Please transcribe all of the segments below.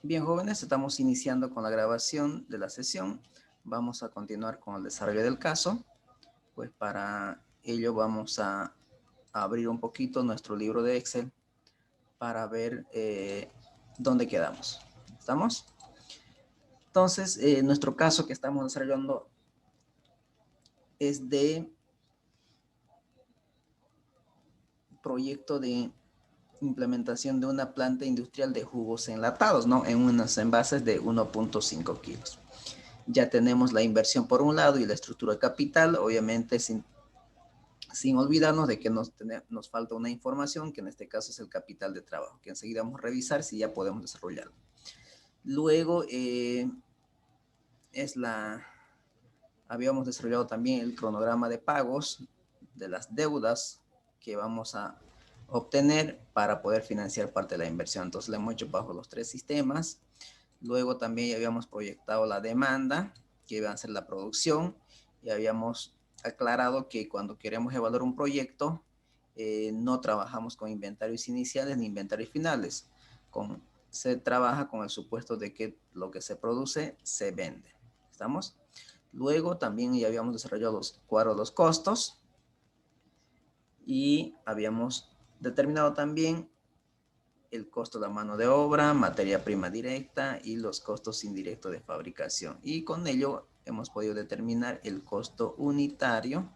Bien, jóvenes, estamos iniciando con la grabación de la sesión. Vamos a continuar con el desarrollo del caso. Pues para ello vamos a abrir un poquito nuestro libro de Excel para ver dónde quedamos. ¿Estamos? Entonces, nuestro caso que estamos desarrollando es de proyecto de implementación de una planta industrial de jugos enlatados, ¿no? En unos envases de 1.5 kilos. Ya tenemos la inversión por un lado y la estructura de capital, obviamente sin olvidarnos de que nos falta una información, que en este caso es el capital de trabajo, que enseguida vamos a revisar si ya podemos desarrollarlo. Luego habíamos desarrollado también el cronograma de pagos de las deudas que vamos a obtener para poder financiar parte de la inversión. Entonces lo hemos hecho bajo los tres sistemas. Luego también ya habíamos proyectado la demanda, que iba a ser la producción, y habíamos aclarado que cuando queremos evaluar un proyecto, no trabajamos con inventarios iniciales ni inventarios finales. Se trabaja con el supuesto de que lo que se produce se vende. ¿Estamos? Luego también ya habíamos desarrollado los cuadros de los costos y habíamos determinado también el costo de la mano de obra, materia prima directa y los costos indirectos de fabricación. Y con ello hemos podido determinar el costo unitario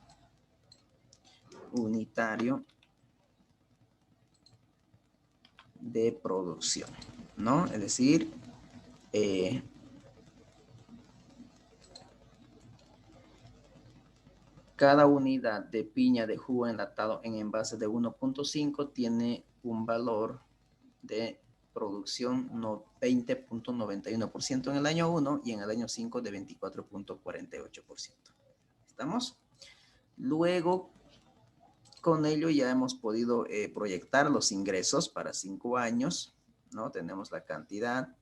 de producción, ¿no? Es decir, cada unidad de piña de jugo enlatado en envase de 1.5 tiene un valor de producción 20.91% en el año 1 y en el año 5 de 24.48%. ¿Estamos? Luego, con ello ya hemos podido proyectar los ingresos para 5 años, ¿no? Tenemos la cantidad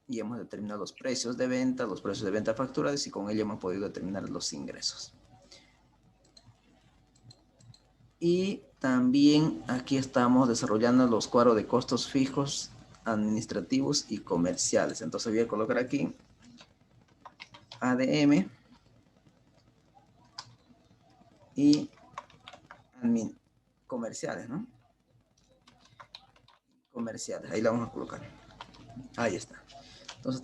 y hemos determinado los precios de venta facturados y con ello hemos podido determinar los ingresos. Y también aquí estamos desarrollando los cuadros de costos fijos, administrativos y comerciales. Entonces voy a colocar aquí ADM y comerciales, ¿no? Comerciales, ahí la vamos a colocar. Ahí está. Entonces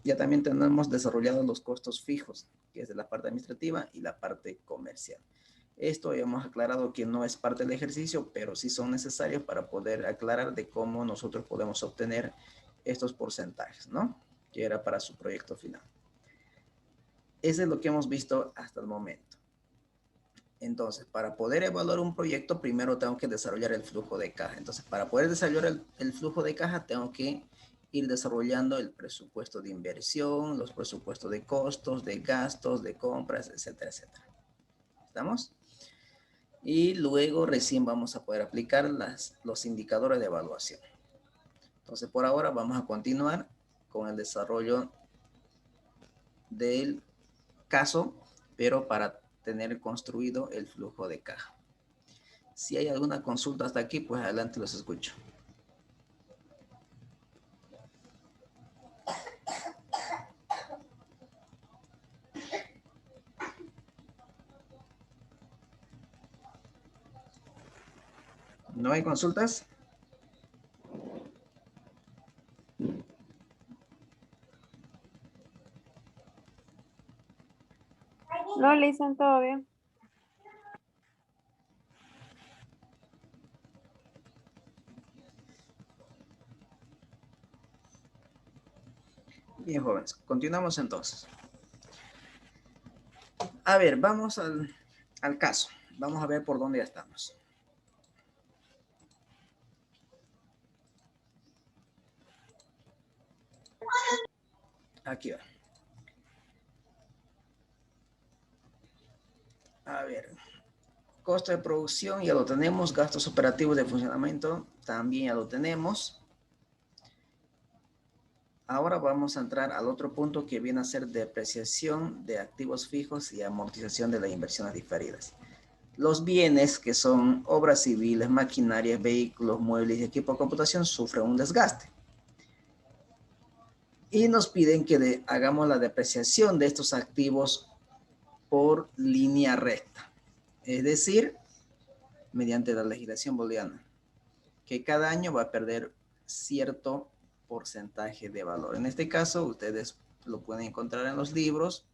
ya también tenemos desarrollados los costos fijos, que es de la parte administrativa y la parte comercial. Esto ya hemos aclarado que no es parte del ejercicio, pero sí son necesarios para poder aclarar de cómo nosotros podemos obtener estos porcentajes, ¿no? Que era para su proyecto final. Eso es lo que hemos visto hasta el momento. Entonces, para poder evaluar un proyecto, primero tengo que desarrollar el flujo de caja. Entonces, para poder desarrollar el flujo de caja, tengo que ir desarrollando el presupuesto de inversión, los presupuestos de costos, de gastos, de compras, etcétera, etcétera. ¿Estamos? Y luego recién vamos a poder aplicar los indicadores de evaluación. Entonces, por ahora vamos a continuar con el desarrollo del caso, pero para tener construido el flujo de caja. Si hay alguna consulta hasta aquí, pues adelante los escucho. ¿No hay consultas? No, le dicen todo bien. Bien, jóvenes. Continuamos entonces. A ver, vamos al caso. Vamos a ver por dónde ya estamos. Aquí va. A ver, costo de producción ya lo tenemos, gastos operativos de funcionamiento también ya lo tenemos. Ahora vamos a entrar al otro punto que viene a ser depreciación de activos fijos y amortización de las inversiones diferidas. los bienes que son obras civiles, maquinarias, vehículos, muebles y equipo de computación sufren un desgaste. Y nos piden que hagamos la depreciación de estos activos por línea recta. Es decir, mediante la legislación boliviana, que cada año va a perder cierto porcentaje de valor. En este caso, ustedes lo pueden encontrar en los libros,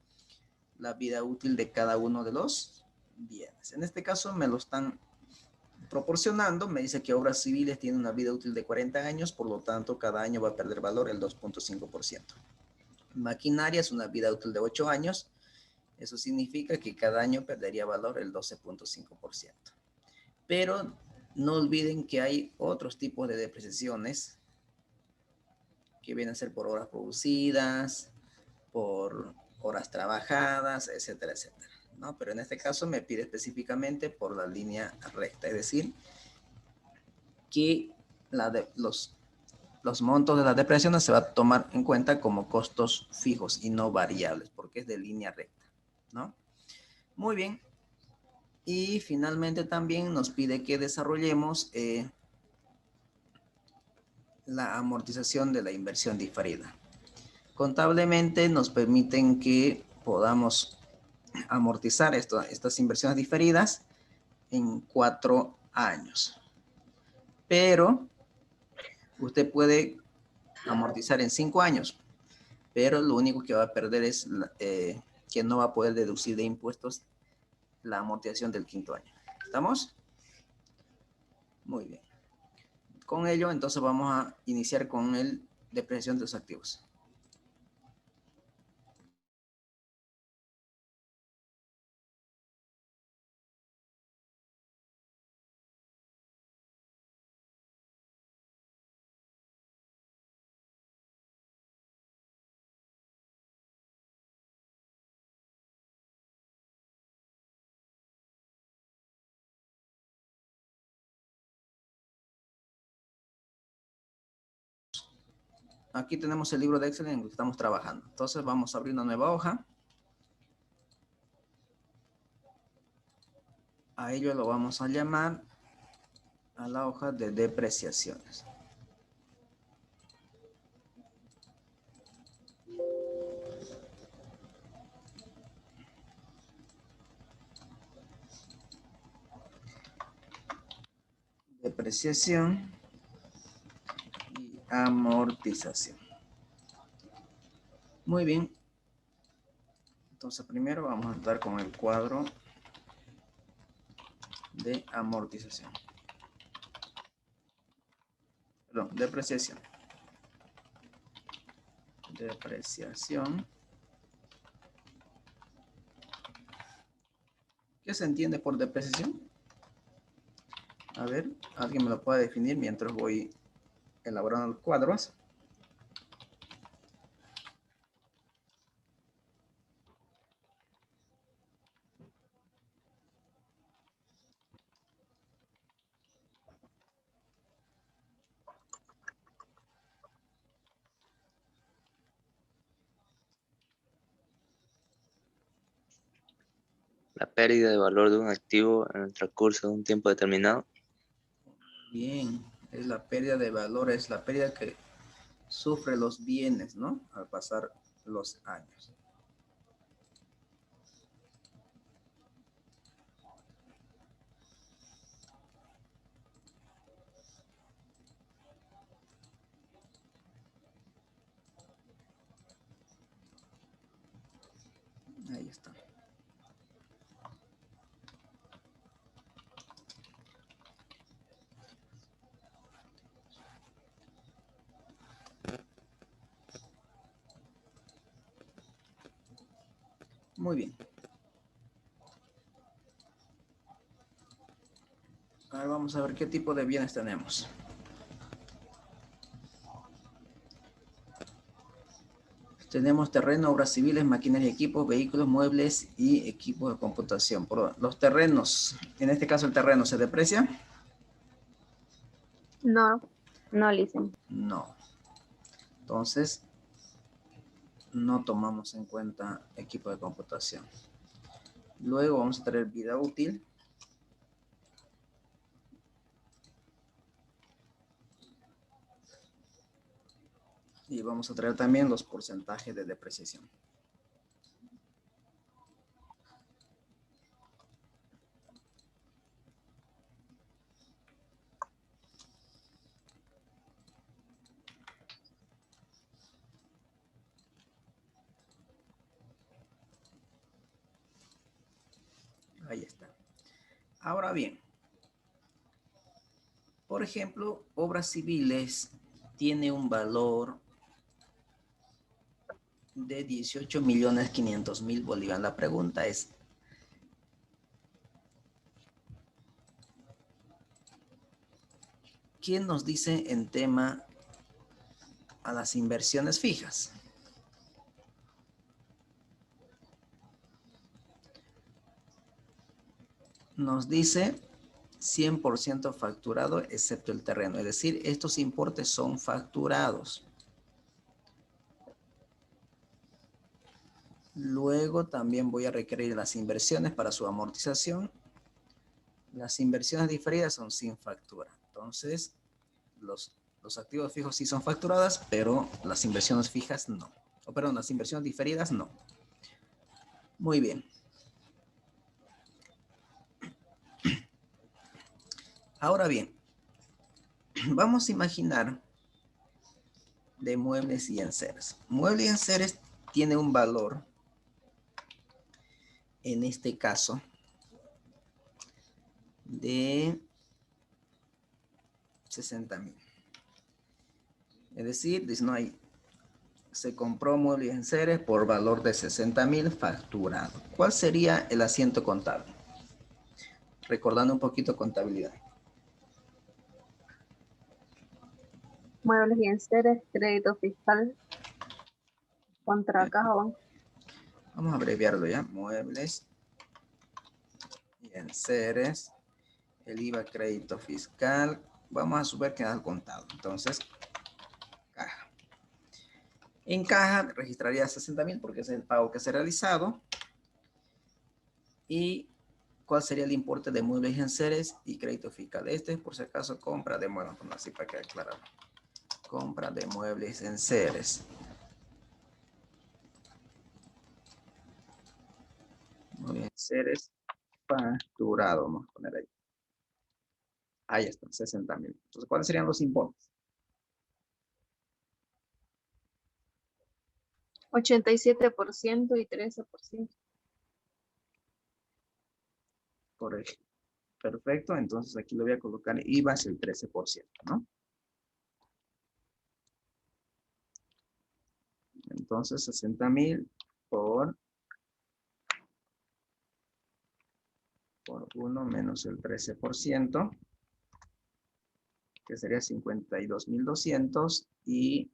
la vida útil de cada uno de los bienes. En este caso me lo están proporcionando, me dice que obras civiles tienen una vida útil de 40 años, por lo tanto cada año va a perder valor el 2.5%. Maquinaria es una vida útil de 8 años, eso significa que cada año perdería valor el 12.5%. Pero no olviden que hay otros tipos de depreciaciones que vienen a ser por horas producidas, por horas trabajadas, etcétera, etcétera, ¿no? Pero en este caso me pide específicamente por la línea recta, es decir, que los montos de las depreciaciones se va a tomar en cuenta como costos fijos y no variables, porque es de línea recta, ¿no? Muy bien. Y finalmente también nos pide que desarrollemos la amortización de la inversión diferida. Contablemente nos permiten que podamos amortizar estas inversiones diferidas en 4 años. Pero usted puede amortizar en 5 años, pero lo único que va a perder es que no va a poder deducir de impuestos la amortización del 5.º año. ¿Estamos? Muy bien. Con ello, entonces vamos a iniciar con el depreciación de los activos. Aquí tenemos el libro de Excel en el que estamos trabajando. Entonces vamos a abrir una nueva hoja. A ello lo vamos a llamar a la hoja de depreciaciones. Depreciación y amortización. Muy bien. Entonces primero vamos a entrar con el cuadro de amortización. Perdón, depreciación. Depreciación. ¿Qué se entiende por depreciación? A ver, alguien me lo puede definir mientras voy elaborando los cuadros. La pérdida de valor de un activo en el transcurso de un tiempo determinado. Bien, es la pérdida de valor, es la pérdida que sufre los bienes, ¿no? Al pasar los años. Ahí está. Muy bien. Ahora vamos a ver qué tipo de bienes tenemos. Tenemos terreno, obras civiles, maquinaria, equipos, vehículos, muebles y equipos de computación. Por los terrenos, en este caso el terreno se deprecia. No, no, Listen. No. Entonces, no tomamos en cuenta equipo de computación. Luego vamos a tener vida útil. Y vamos a traer también los porcentajes de depreciación. Ahí está. Ahora bien, por ejemplo, obras civiles tiene un valor de 18.500.000 bolívares. La pregunta es, ¿quién nos dice en tema a las inversiones fijas? Nos dice 100% facturado excepto el terreno. Es decir, estos importes son facturados. Luego también voy a requerir las inversiones para su amortización. Las inversiones diferidas son sin factura. Entonces, los activos fijos sí son facturadas, pero las inversiones fijas no. O perdón, las inversiones diferidas no. Muy bien. Ahora bien, vamos a imaginar de muebles y enseres. Muebles y enseres tiene un valor, en este caso, de 60.000. Es decir, dice, no hay, se compró muebles y enseres por valor de 60.000 facturado. ¿Cuál sería el asiento contable? Recordando un poquito contabilidad. Muebles y enseres, crédito fiscal contra caja banco. Vamos a abreviarlo ya. Muebles y enseres. El IVA, crédito fiscal. Vamos a subir que al contado. Entonces, caja. En caja registraría 60.000 porque es el pago que se ha realizado. ¿Y cuál sería el importe de muebles y enseres y crédito fiscal? Este es por si acaso compra de muebles. Bueno, así para que aclararlo. Compra de muebles y enseres. Muebles y enseres facturado. Vamos a poner ahí. Ahí está, 60.000. Entonces, ¿cuáles serían los importes? 87% y 13%. Correcto. Perfecto, entonces aquí lo voy a colocar IVA es el 13%, ¿no? Entonces 60.000 por 1 menos el 13%, que sería 52.200 y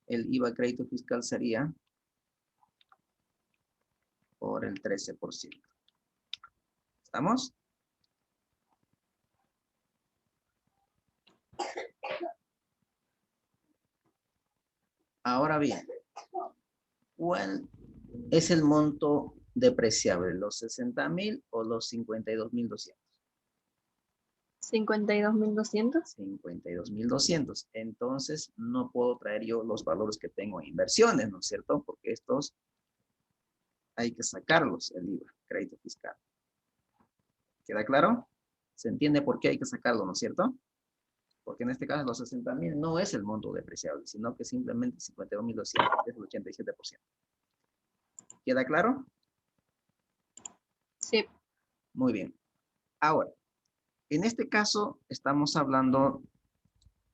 el IVA crédito fiscal sería por el 13%. ¿Estamos? Ahora bien, ¿cuál es el monto depreciable? ¿Los 60.000 o los 52.200? 52.200. 52.200. Entonces, no puedo traer yo los valores que tengo en inversiones, ¿no es cierto? Porque estos hay que sacarlos, el IVA, crédito fiscal. ¿Queda claro? ¿Se entiende por qué hay que sacarlo, no es cierto? Porque en este caso los 60.000 no es el monto depreciable, sino que simplemente 52.200, que es el 87%. ¿Queda claro? Sí. Muy bien. Ahora, en este caso estamos hablando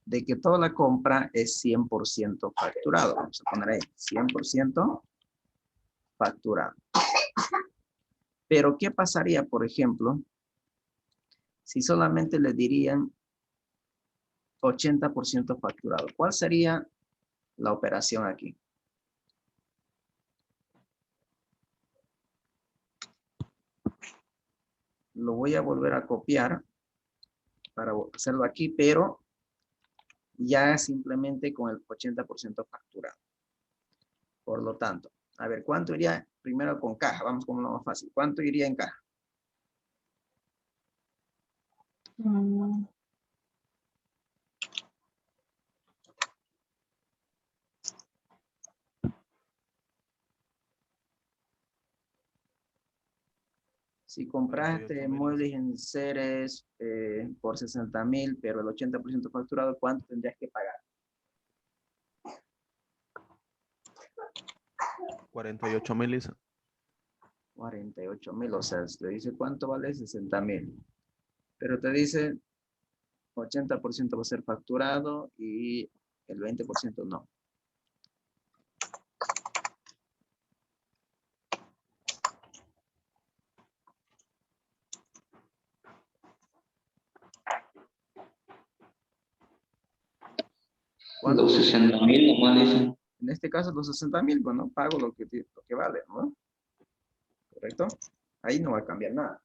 de que toda la compra es 100% facturado. Vamos a poner ahí, 100% facturado. Pero, ¿qué pasaría, por ejemplo, si solamente le dirían 80% facturado? ¿Cuál sería la operación aquí? Lo voy a volver a copiar para hacerlo aquí, pero ya simplemente con el 80% facturado. Por lo tanto, a ver, ¿cuánto iría primero con caja? Vamos con uno más fácil. ¿Cuánto iría en caja? Si compraste 48.000. muebles en seres por 60.000, pero el 80% facturado, ¿cuánto tendrías que pagar? 48.000, Isa. 48.000, o sea, te dice cuánto vale 60.000. Pero te dice 80% va a ser facturado y el 20% no. ¿Cuánto? Los 60.000 nomás dicen. En este caso los 60.000, bueno, pago lo que vale, ¿no? ¿Correcto? Ahí no va a cambiar nada.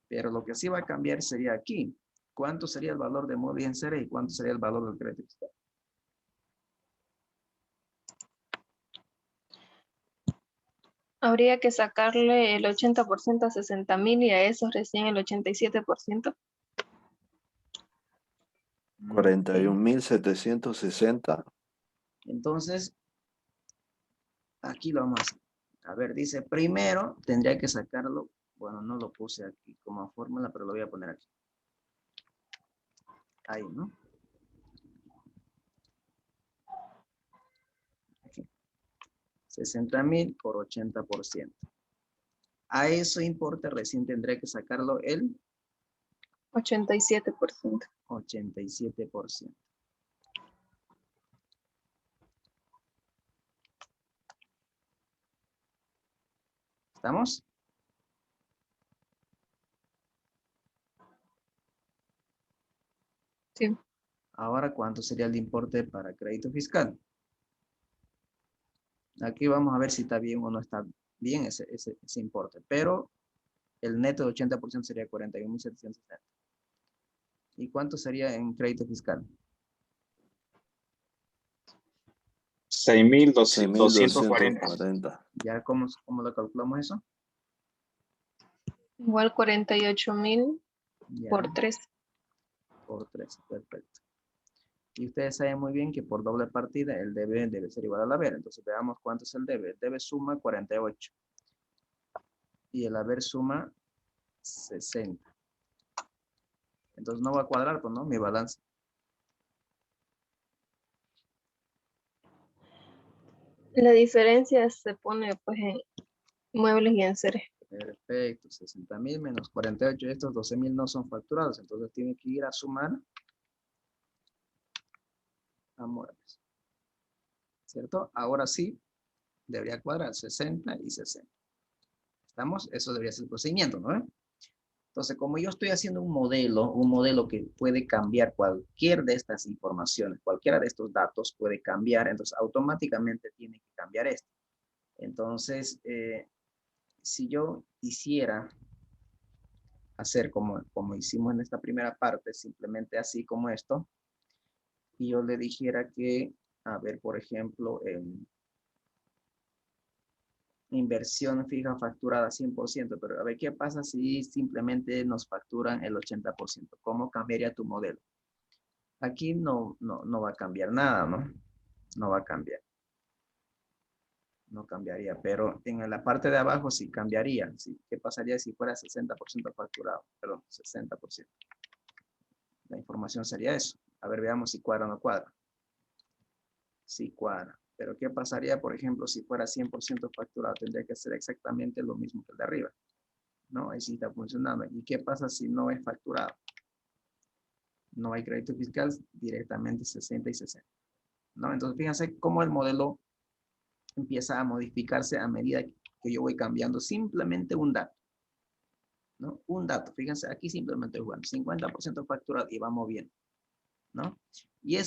Pero lo que sí va a cambiar sería aquí. ¿Cuánto sería el valor de móvil en serie y cuánto sería el valor del crédito fiscal? Habría que sacarle el 80% a 60.000 y a eso recién el 87%. 41.760. Entonces, aquí lo vamos a hacer. A ver, dice, primero tendría que sacarlo. Bueno, no lo puse aquí como fórmula, pero lo voy a poner aquí. Ahí, ¿no? Aquí. 60.000 por 80%. A eso importe recién tendré que sacarlo el 87%. 87%. ¿Estamos? Sí. Ahora, ¿cuánto sería el importe para crédito fiscal? Aquí vamos a ver si está bien o no está bien ese importe. Pero el neto de 80% sería 41.760. ¿Y cuánto sería en crédito fiscal? 6.240. 6.240. ¿Ya cómo lo calculamos eso? Igual 48.000 Ya, por 3. por 3, perfecto. Y ustedes saben muy bien que por doble partida el debe ser igual al haber. Entonces veamos cuánto es el debe. El debe suma 48. Y el haber suma 60. Entonces no va a cuadrar, pues, ¿no? Mi balance. La diferencia se pone pues en muebles y enseres. Perfecto. 60.000 menos 48. Estos 12.000 no son facturados. Entonces tiene que ir a sumar a muebles. ¿Cierto? Ahora sí, debería cuadrar 60 y 60. ¿Estamos? Eso debería ser el procedimiento, ¿no? Entonces, como yo estoy haciendo un modelo que puede cambiar cualquier de estas informaciones, cualquiera de estos datos puede cambiar, entonces automáticamente tiene que cambiar esto. Entonces, si yo quisiera hacer como hicimos en esta primera parte, simplemente así como esto, y yo le dijera que, a ver, por ejemplo, inversión fija facturada 100%, pero a ver, ¿qué pasa si simplemente nos facturan el 80%? ¿Cómo cambiaría tu modelo? Aquí no va a cambiar nada, ¿no? No va a cambiar. No cambiaría, pero en la parte de abajo sí cambiaría. ¿Sí? ¿Qué pasaría si fuera 60% facturado? Perdón, 60%. La información sería eso. A ver, veamos si cuadra o no cuadra. Sí cuadra. Pero ¿qué pasaría, por ejemplo, si fuera 100% facturado? Tendría que ser exactamente lo mismo que el de arriba. No, ahí sí está funcionando. ¿Y qué pasa si no es facturado? No hay crédito fiscal, directamente 60 y 60. ¿No? Entonces, fíjense cómo el modelo empieza a modificarse a medida que yo voy cambiando simplemente un dato. ¿No? Un dato, fíjense, aquí simplemente es bueno, 50% facturado y vamos bien. ¿No? Y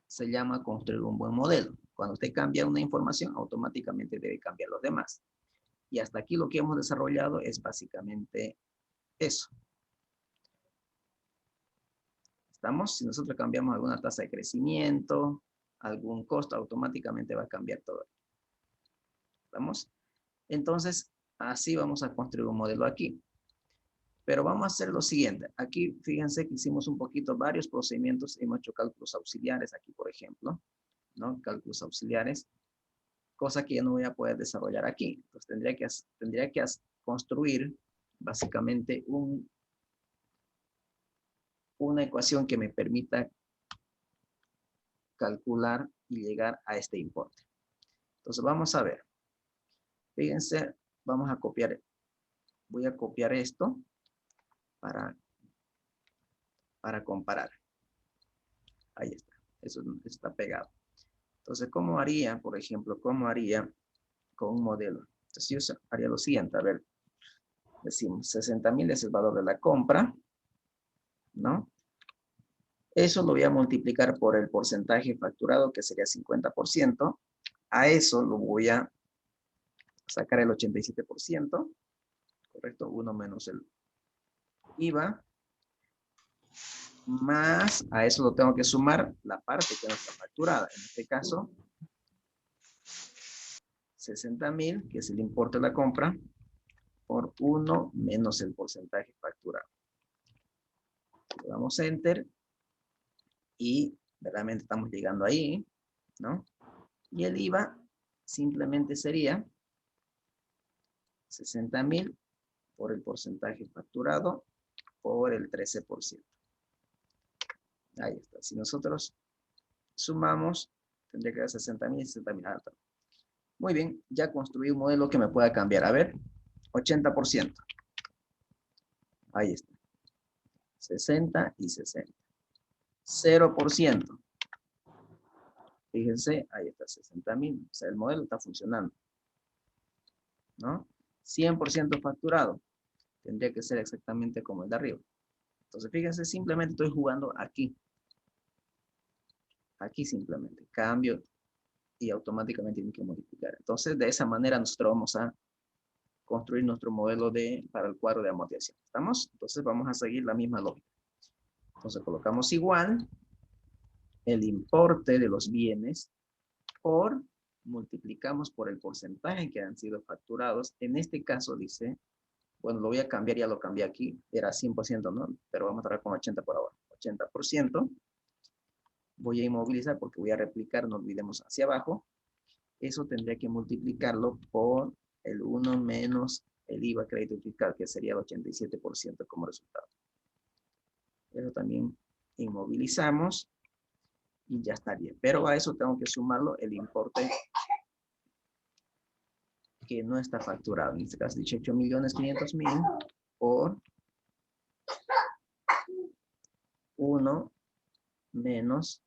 se llama construir un buen modelo. Cuando usted cambia una información, automáticamente debe cambiar los demás. Y hasta aquí lo que hemos desarrollado es básicamente eso. ¿Estamos? Si nosotros cambiamos alguna tasa de crecimiento, algún costo, automáticamente va a cambiar todo. ¿Estamos? Entonces, así vamos a construir un modelo aquí. Pero vamos a hacer lo siguiente. Aquí, fíjense que hicimos un poquito varios procedimientos. Hemos hecho cálculos auxiliares aquí, por ejemplo. ¿No? Cálculos auxiliares. Cosa que yo no voy a poder desarrollar aquí. Entonces, tendría que construir básicamente una ecuación que me permita calcular y llegar a este importe. Entonces vamos a ver. Fíjense, vamos a copiar. Voy a copiar esto para comparar. Ahí está. Eso está pegado. Entonces, ¿cómo haría, por ejemplo, cómo haría con un modelo? Entonces, yo haría lo siguiente. A ver, decimos 60,000 es el valor de la compra, ¿no? Eso lo voy a multiplicar por el porcentaje facturado, que sería 50%. A eso lo voy a sacar el 87%, ¿correcto? 1 menos el IVA. Más a eso lo tengo que sumar la parte que no está facturada. En este caso, 60,000, que es el importe de la compra, por 1 menos el porcentaje facturado. Le damos Enter y realmente estamos llegando ahí, ¿no? Y el IVA simplemente sería 60,000 por el porcentaje facturado por el 13%. Ahí está. Si nosotros sumamos, tendría que dar 60,000 y 60,000. Muy bien, ya construí un modelo que me pueda cambiar. A ver, 80%. Ahí está. 60 y 60. 0%. Fíjense, ahí está, 60,000. O sea, el modelo está funcionando, ¿no? 100% facturado. Tendría que ser exactamente como el de arriba. Entonces, fíjense, simplemente estoy jugando aquí. Aquí simplemente. Cambio y automáticamente tiene que modificar. Entonces, de esa manera nosotros vamos a construir nuestro modelo para el cuadro de amortización. ¿Estamos? Entonces, vamos a seguir la misma lógica. Entonces, colocamos igual el importe de los bienes por, multiplicamos por el porcentaje que han sido facturados. En este caso dice, bueno, lo voy a cambiar, ya lo cambié aquí, era 100%, ¿no? Pero vamos a trabajar con 80 por ahora. 80%. Voy a inmovilizar porque voy a replicar, no olvidemos hacia abajo. Eso tendría que multiplicarlo por el 1 menos el IVA crédito fiscal, que sería el 87% como resultado. Eso también inmovilizamos y ya estaría. Pero a eso tengo que sumarlo el importe que no está facturado. En este caso, 18.500.000 por 1 menos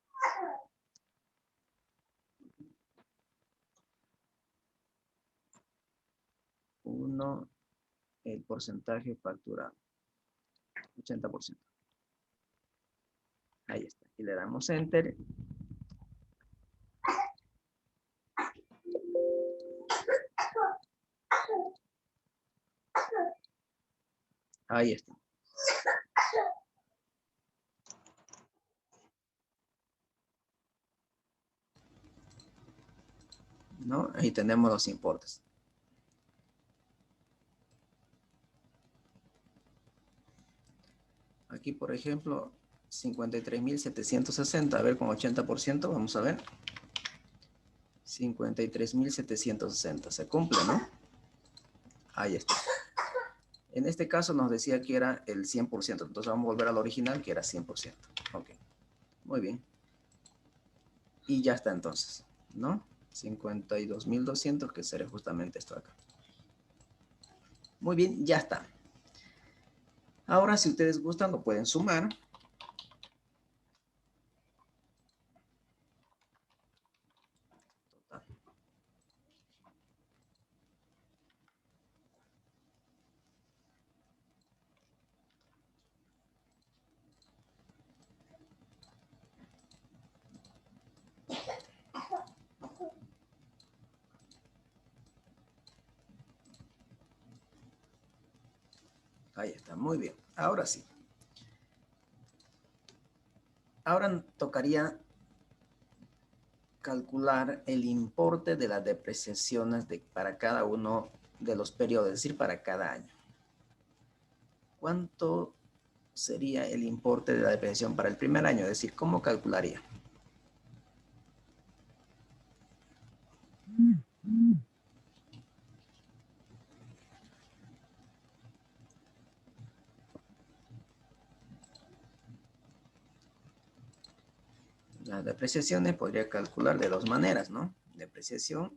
el porcentaje facturado. 80%. Ahí está. Y le damos Enter. Ahí está. ¿No? Ahí tenemos los importes. Aquí, por ejemplo, 53.760. A ver, con 80%, vamos a ver. 53.760. Se cumple, ¿no? Ahí está. En este caso nos decía que era el 100%. Entonces vamos a volver al original, que era 100%. Ok. Muy bien. Y ya está entonces, ¿no? 52.200, que será justamente esto acá. Muy bien, ya está. Ahora, si ustedes gustan, lo pueden sumar. Ahí está, muy bien. Ahora sí. Ahora tocaría calcular el importe de las depreciaciones para cada uno de los periodos, es decir, para cada año. ¿Cuánto sería el importe de la depreciación para el primer año? Es decir, ¿cómo calcularía? Las depreciaciones podría calcular de dos maneras, ¿no? Depreciación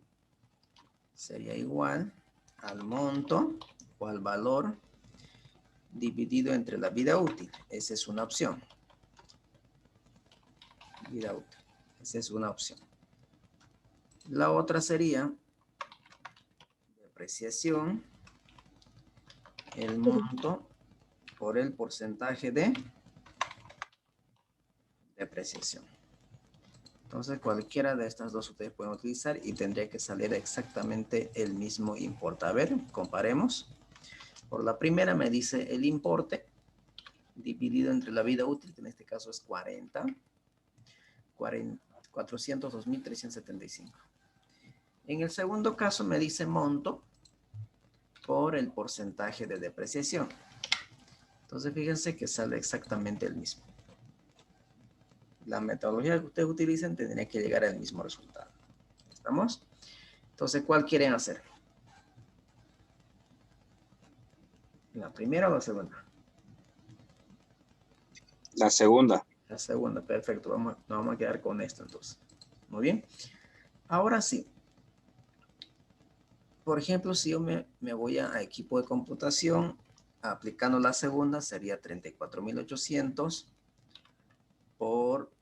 sería igual al monto o al valor dividido entre la vida útil. Esa es una opción. Vida útil. Esa es una opción. La otra sería depreciación, el monto por el porcentaje de depreciación. Entonces, cualquiera de estas dos ustedes pueden utilizar y tendría que salir exactamente el mismo importe. A ver, comparemos. Por la primera me dice el importe dividido entre la vida útil, que en este caso es 402.375. En el segundo caso me dice monto por el porcentaje de depreciación. Entonces, fíjense que sale exactamente el mismo. La metodología que ustedes utilicen tendría que llegar al mismo resultado. ¿Estamos? Entonces, ¿cuál quieren hacer? ¿La primera o la segunda? La segunda. La segunda, perfecto. Nos vamos a quedar con esto entonces. Muy bien. Ahora sí. Por ejemplo, si yo me voy a equipo de computación, aplicando la segunda, sería 34.800 por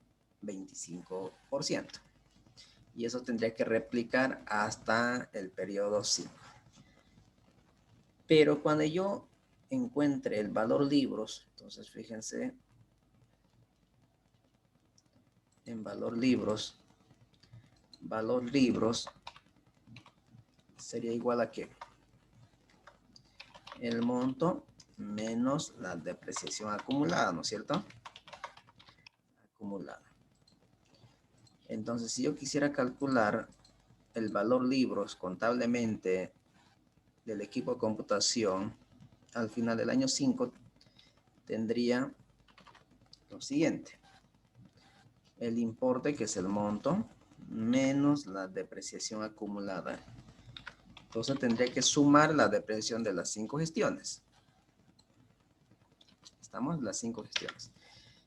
25%. Y eso tendría que replicar hasta el periodo 5. Pero cuando yo encuentre el valor libros, entonces fíjense, en valor libros sería igual a ¿qué? El monto menos la depreciación acumulada, ¿no es cierto? Acumulada. Entonces, si yo quisiera calcular el valor libros contablemente del equipo de computación, al final del año 5 tendría lo siguiente. El importe, que es el monto, menos la depreciación acumulada. Entonces tendría que sumar la depreciación de las 5 gestiones. Estamos las 5 gestiones.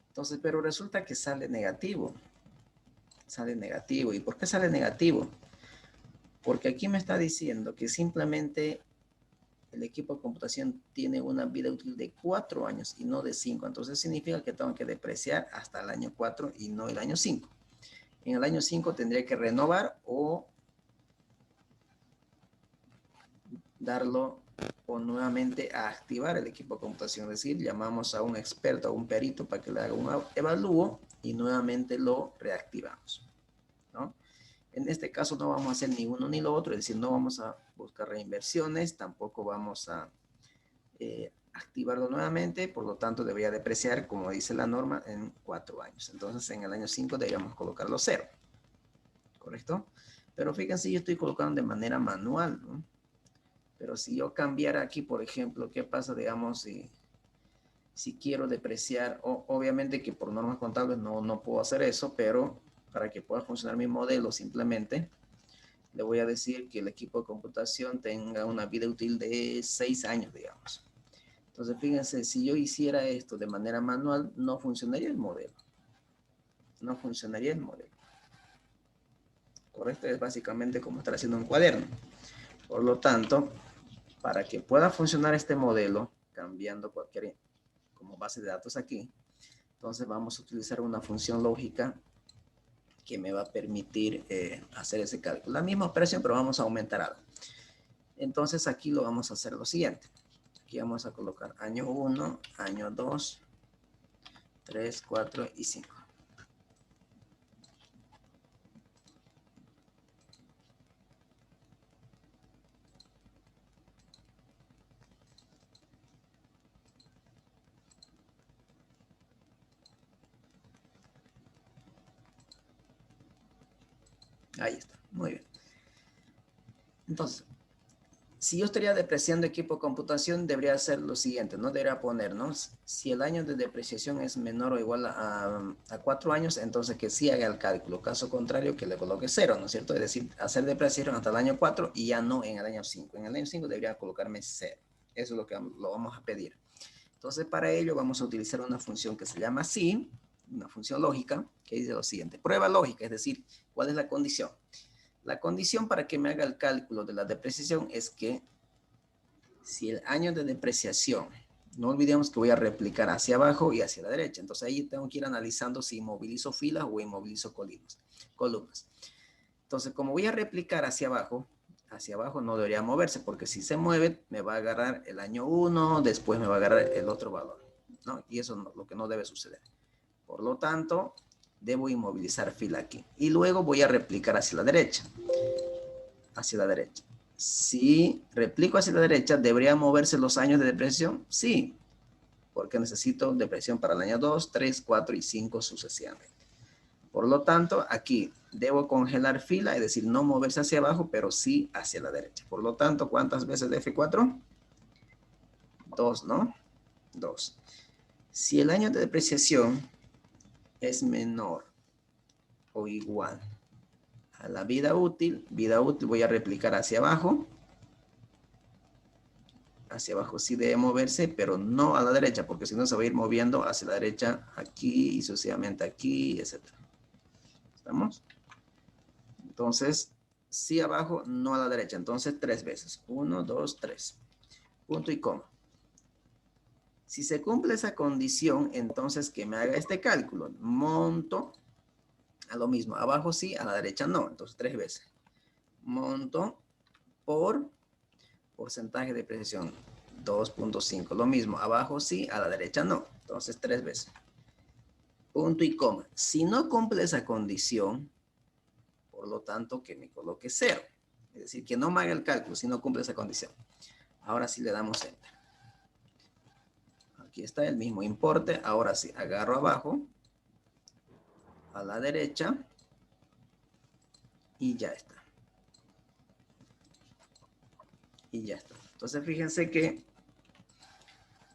Entonces, pero resulta que sale negativo. Sale negativo. ¿Y por qué sale negativo? Porque aquí me está diciendo que simplemente el equipo de computación tiene una vida útil de 4 años y no de 5. Entonces significa que tengo que depreciar hasta el año 4 y no el año 5. En el año 5 tendría que renovar o darlo o nuevamente a activar el equipo de computación. Es decir, llamamos a un experto, a un perito para que le haga un evalúo y nuevamente lo reactivamos, ¿no? En este caso no vamos a hacer ni uno ni lo otro, es decir, no vamos a buscar reinversiones, tampoco vamos a activarlo nuevamente, por lo tanto debería depreciar, como dice la norma, en 4 años. Entonces en el año 5 deberíamos colocarlo 0, ¿correcto? Pero fíjense, yo estoy colocando de manera manual, ¿no? Pero si yo cambiara aquí, por ejemplo, ¿qué pasa, digamos, si quiero depreciar? Obviamente que por normas contables no puedo hacer eso, pero para que pueda funcionar mi modelo, simplemente le voy a decir que el equipo de computación tenga una vida útil de 6 años, digamos. Entonces, fíjense, si yo hiciera esto de manera manual, no funcionaría el modelo. No funcionaría el modelo. Correcto, es básicamente como estar haciendo un cuaderno. Por lo tanto, para que pueda funcionar este modelo, cambiando cualquier como base de datos aquí, entonces vamos a utilizar una función lógica que me va a permitir hacer ese cálculo. La misma operación, pero vamos a aumentar algo. Entonces aquí lo vamos a hacer lo siguiente. Aquí vamos a colocar año 1, año 2, 3, 4 y 5. Ahí está, muy bien. Entonces, si yo estaría depreciando equipo de computación, debería hacer lo siguiente, ¿no? Debería poner, ¿no? Si el año de depreciación es menor o igual a 4 años, entonces que sí haga el cálculo. Caso contrario, que le coloque 0, ¿no es cierto? Es decir, hacer depreciación hasta el año 4 y ya no en el año 5. En el año 5 debería colocarme 0. Eso es lo que lo vamos a pedir. Entonces, para ello vamos a utilizar una función que se llama si, una función lógica que dice lo siguiente. Prueba lógica, es decir, ¿cuál es la condición? La condición para que me haga el cálculo de la depreciación es que si el año de depreciación, no olvidemos que voy a replicar hacia abajo y hacia la derecha. Entonces ahí tengo que ir analizando si inmovilizo filas o inmovilizo columnas. Entonces, como voy a replicar hacia abajo no debería moverse, porque si se mueve, me va a agarrar el año 1, después me va a agarrar el otro valor, ¿no? Y eso es lo que no debe suceder. Por lo tanto, debo inmovilizar fila aquí. Y luego voy a replicar hacia la derecha. Hacia la derecha. Si replico hacia la derecha, ¿deberían moverse los años de depreciación? Sí, porque necesito depreciación para el año 2, 3, 4 y 5 sucesivamente. Por lo tanto, aquí debo congelar fila, es decir, no moverse hacia abajo, pero sí hacia la derecha. Por lo tanto, ¿cuántas veces de F4? 2, ¿no? 2. Si el año de depreciación es menor o igual a la vida útil voy a replicar hacia abajo. Hacia abajo sí debe moverse, pero no a la derecha, porque si no se va a ir moviendo hacia la derecha aquí y sucesivamente aquí, etc. ¿Estamos? Entonces, sí abajo, no a la derecha. Entonces, 3 veces. 1, 2, 3. Punto y coma. Si se cumple esa condición, entonces que me haga este cálculo. Monto a lo mismo. Abajo sí, a la derecha no. Entonces, 3 veces. Monto por porcentaje de depreciación. 2.5. Lo mismo. Abajo sí, a la derecha no. Entonces, 3 veces. Punto y coma. Si no cumple esa condición, por lo tanto, que me coloque 0. Es decir, que no me haga el cálculo si no cumple esa condición. Ahora sí le damos Enter. Aquí está el mismo importe. Ahora sí, agarro abajo, a la derecha, y ya está. Y ya está. Entonces, fíjense que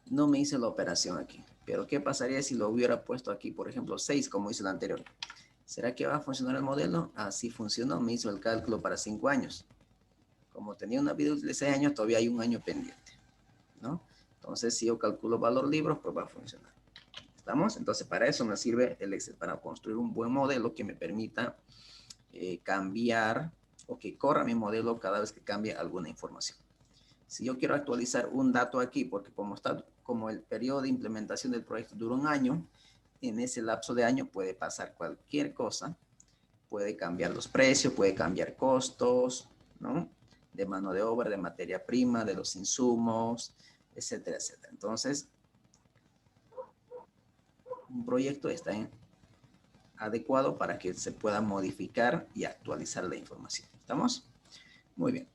no me hice la operación aquí. Pero, ¿qué pasaría si lo hubiera puesto aquí, por ejemplo, 6, como hice el anterior? ¿Será que va a funcionar el modelo? Así funcionó. Me hizo el cálculo para 5 años. Como tenía una vida útil de 6 años, todavía hay un año pendiente, ¿no? Entonces, si yo calculo valor libros, pues va a funcionar. ¿Estamos? Entonces, para eso me sirve el Excel, para construir un buen modelo que me permita cambiar o que corra mi modelo cada vez que cambie alguna información. Si yo quiero actualizar un dato aquí, porque como el periodo de implementación del proyecto dura un año, en ese lapso de año puede pasar cualquier cosa. Puede cambiar los precios, puede cambiar costos, ¿no? De mano de obra, de materia prima, de los insumos, etcétera, etcétera. Entonces, un proyecto está adecuado para que se pueda modificar y actualizar la información. ¿Estamos? Muy bien.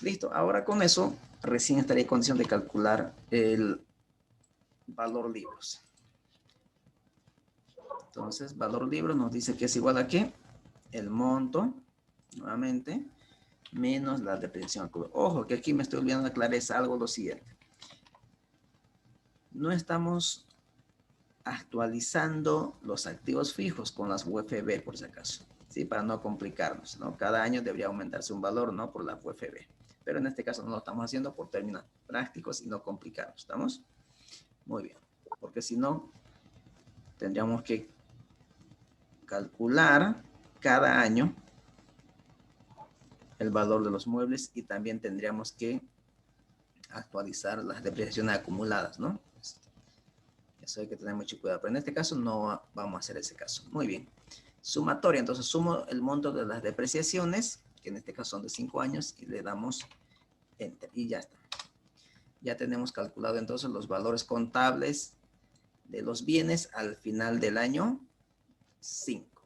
Listo. Ahora con eso, recién estaría en condición de calcular el valor libros. Entonces, valor libros nos dice que es igual a ¿qué? El monto, nuevamente, menos la depreciación. Ojo, que aquí me estoy olvidando de aclarar algo lo siguiente. No estamos actualizando los activos fijos con las UFB, por si acaso, ¿sí? Para no complicarnos, ¿no? Cada año debería aumentarse un valor, ¿no? Por la UFB. Pero en este caso no lo estamos haciendo por términos prácticos y no complicarnos, ¿estamos? Muy bien. Porque si no, tendríamos que calcular cada año el valor de los muebles y también tendríamos que actualizar las depreciaciones acumuladas, ¿no? Eso hay que tener mucho cuidado, pero en este caso no vamos a hacer ese caso. Muy bien. Sumatoria, entonces sumo el monto de las depreciaciones, que en este caso son de 5 años, y le damos Enter, y ya está. Ya tenemos calculado entonces los valores contables de los bienes al final del año 5.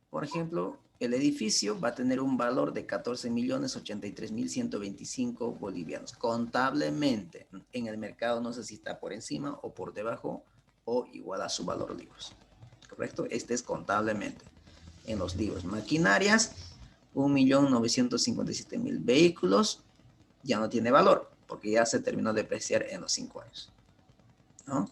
Por ejemplo, el edificio va a tener un valor de 14.083.125 bolivianos. Contablemente, en el mercado no sé si está por encima o por debajo o igual a su valor libros. ¿Correcto? Este es contablemente. En los libros. Maquinarias, 1.957.000 vehículos. Ya no tiene valor porque ya se terminó de depreciar en los 5 años, ¿no?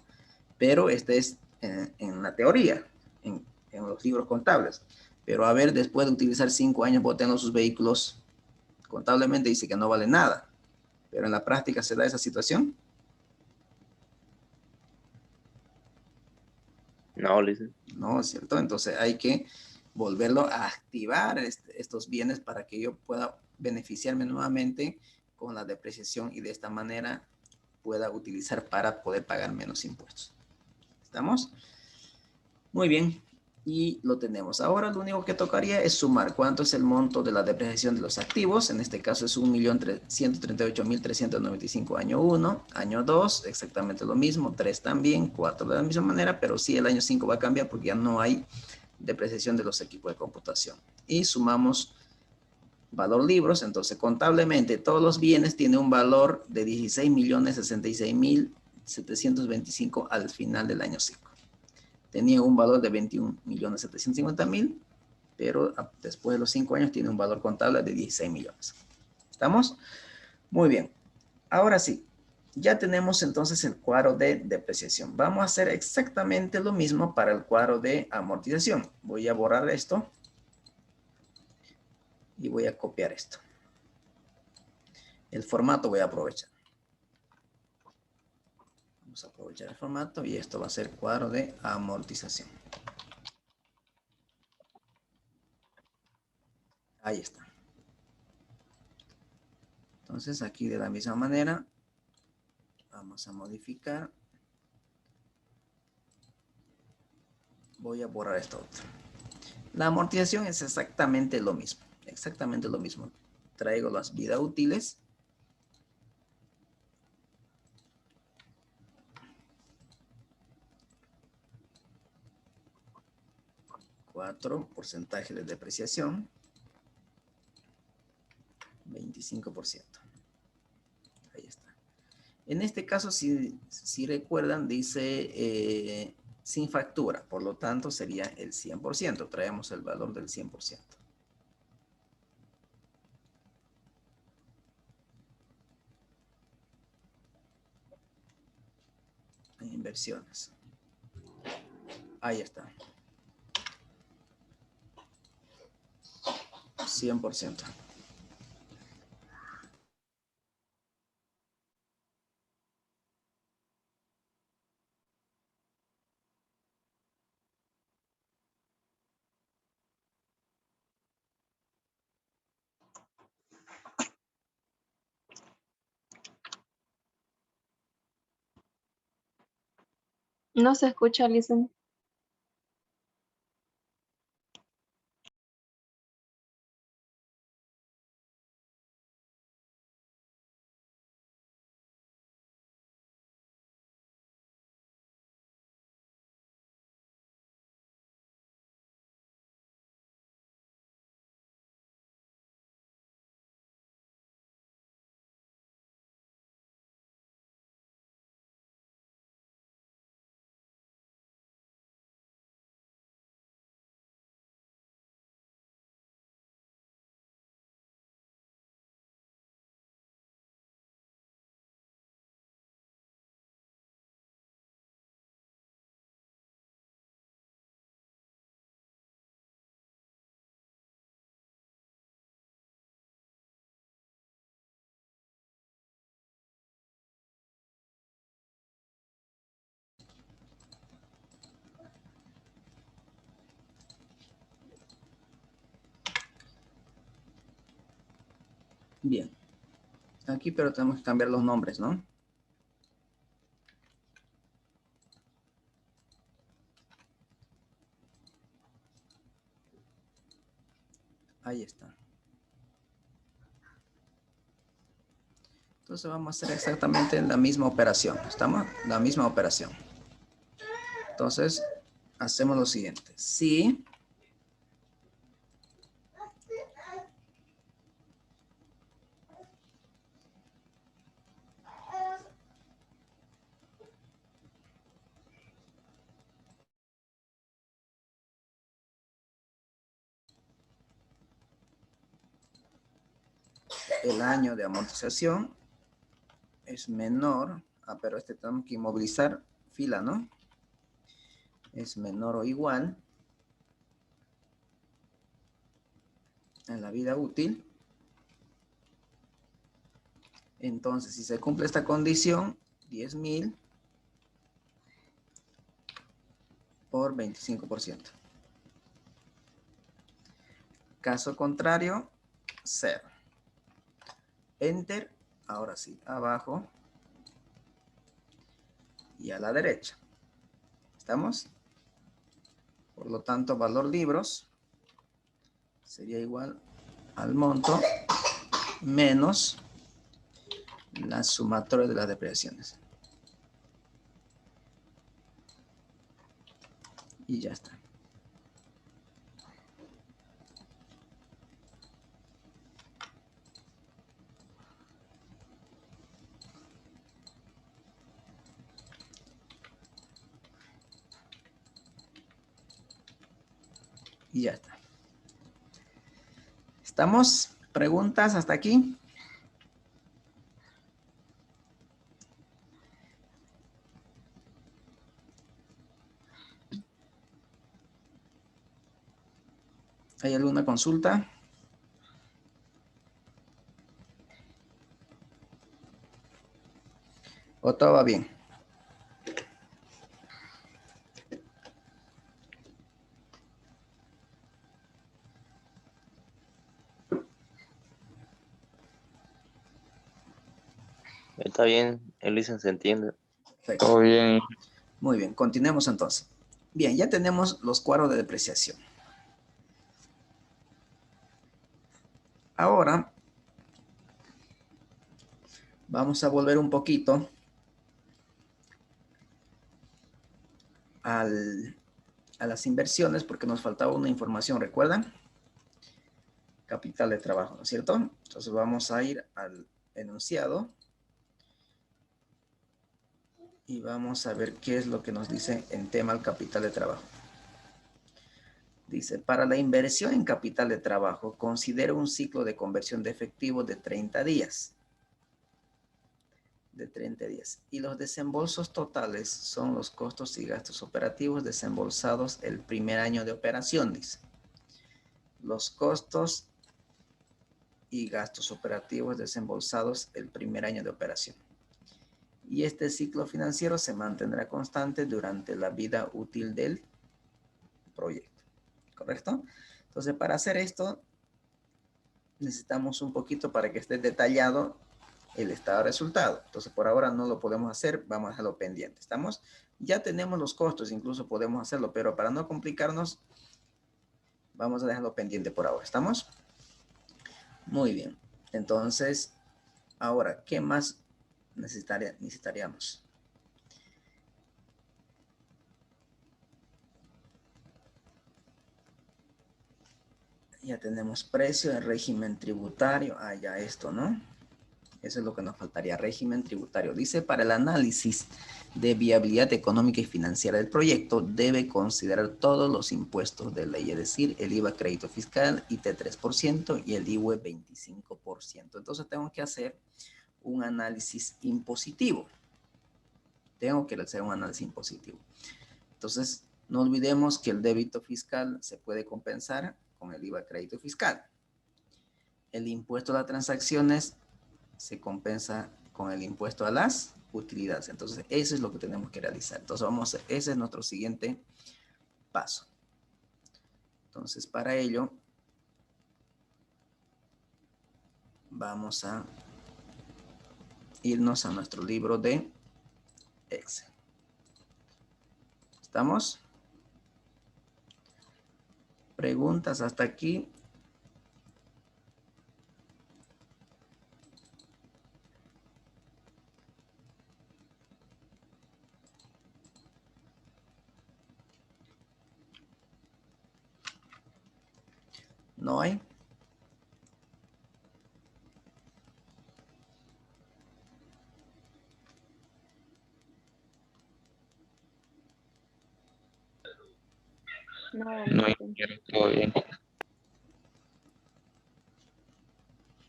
Pero este es en la teoría, en los libros contables. Pero a ver, después de utilizar 5 años botando sus vehículos, contablemente dice que no vale nada. Pero en la práctica se da esa situación. No, licenciado. ¿no es cierto? Entonces hay que volverlo a activar estos bienes para que yo pueda beneficiarme nuevamente con la depreciación y de esta manera pueda utilizar para poder pagar menos impuestos. ¿Estamos? Muy bien. Y lo tenemos. Ahora lo único que tocaría es sumar cuánto es el monto de la depreciación de los activos. En este caso es 1.138.395 año 1, año 2, exactamente lo mismo, 3 también, 4 de la misma manera, pero sí el año 5 va a cambiar porque ya no hay depreciación de los equipos de computación. Y sumamos valor libros, entonces contablemente todos los bienes tienen un valor de 16.066.725 al final del año 5. Tenía un valor de 21.750.000, pero después de los 5 años tiene un valor contable de 16 millones. ¿Estamos? Muy bien. Ahora sí, ya tenemos entonces el cuadro de depreciación. Vamos a hacer exactamente lo mismo para el cuadro de amortización. Voy a borrar esto y voy a copiar esto. El formato voy a aprovechar. Vamos a aprovechar el formato y esto va a ser cuadro de amortización. Ahí está. Entonces aquí de la misma manera vamos a modificar. Voy a borrar esto otro. La amortización es exactamente lo mismo. Exactamente lo mismo. Traigo las vidas útiles. Porcentaje de depreciación. 25%. Ahí está. En este caso, si recuerdan, dice sin factura. Por lo tanto, sería el 100%. Traemos el valor del 100%. Inversiones. Ahí está. 100%. No se escucha, listen. Bien. Aquí, pero tenemos que cambiar los nombres, ¿no? Ahí está. Entonces vamos a hacer exactamente la misma operación. ¿Estamos? La misma operación. Entonces, hacemos lo siguiente. Si el año de amortización es menor, pero este tenemos que inmovilizar fila, ¿no? Es menor o igual en la vida útil. Entonces, si se cumple esta condición, 10.000 por 25%. Caso contrario, 0. Enter, ahora sí, abajo y a la derecha. ¿Estamos? Por lo tanto, valor libros sería igual al monto menos la sumatoria de las depreciaciones. Y ya está. Y ya está. ¿Estamos? ¿Preguntas hasta aquí? ¿Hay alguna consulta? ¿O todo va bien? Está bien, Elisa, se entiende. Perfecto. Todo bien. Muy bien, continuemos entonces. Bien, ya tenemos los cuadros de depreciación. Ahora, vamos a volver un poquito a las inversiones porque nos faltaba una información, ¿recuerdan? Capital de trabajo, ¿no es cierto? Entonces vamos a ir al enunciado y vamos a ver qué es lo que nos dice en tema al capital de trabajo. Dice, para la inversión en capital de trabajo, considera un ciclo de conversión de efectivo de 30 días. De 30 días. Y los desembolsos totales son los costos y gastos operativos desembolsados el primer año de operación, dice. Los costos y gastos operativos desembolsados el primer año de operación. Y este ciclo financiero se mantendrá constante durante la vida útil del proyecto. ¿Correcto? Entonces, para hacer esto, necesitamos un poquito para que esté detallado el estado de resultado. Entonces, por ahora no lo podemos hacer, vamos a dejarlo pendiente. ¿Estamos? Ya tenemos los costos, incluso podemos hacerlo, pero para no complicarnos, vamos a dejarlo pendiente por ahora. ¿Estamos? Muy bien. Entonces, ahora, ¿qué más necesitaríamos? Ya tenemos precio, el régimen tributario. Ah, ya esto, ¿no? Eso es lo que nos faltaría, régimen tributario. Dice, para el análisis de viabilidad económica y financiera del proyecto, debe considerar todos los impuestos de ley, es decir, el IVA crédito fiscal, IT 3% y el IVE 25%. Entonces tengo que hacer un análisis impositivo. Tengo que hacer un análisis impositivo. Entonces, no olvidemos que el débito fiscal se puede compensar con el IVA crédito fiscal. El impuesto a las transacciones se compensa con el impuesto a las utilidades. Entonces, eso es lo que tenemos que realizar. Entonces, ese es nuestro siguiente paso. Entonces, para ello, vamos a irnos a nuestro libro de Excel. ¿Estamos? ¿Preguntas hasta aquí? ¿No hay? No, ingeniero, todo bien.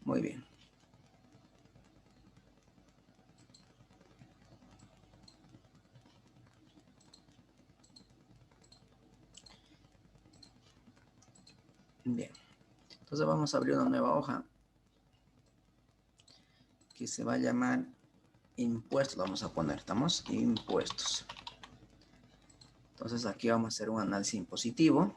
Muy bien. Bien. Entonces vamos a abrir una nueva hoja que se va a llamar impuestos. Vamos a poner, ¿estamos? Impuestos. Entonces aquí vamos a hacer un análisis impositivo.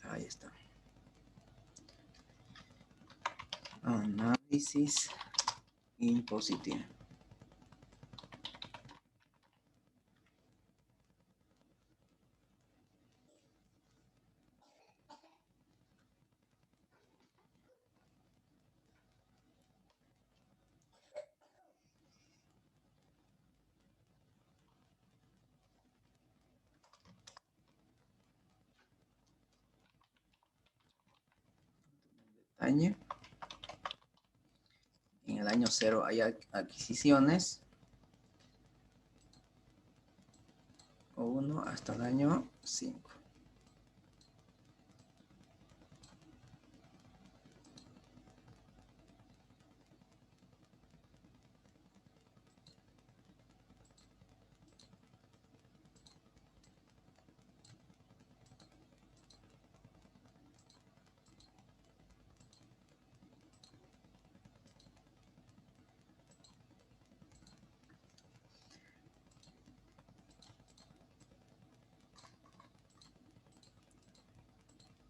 Ahí está. Análisis impositivo. Año. En el año 0 hay adquisiciones. 1 hasta el año 5.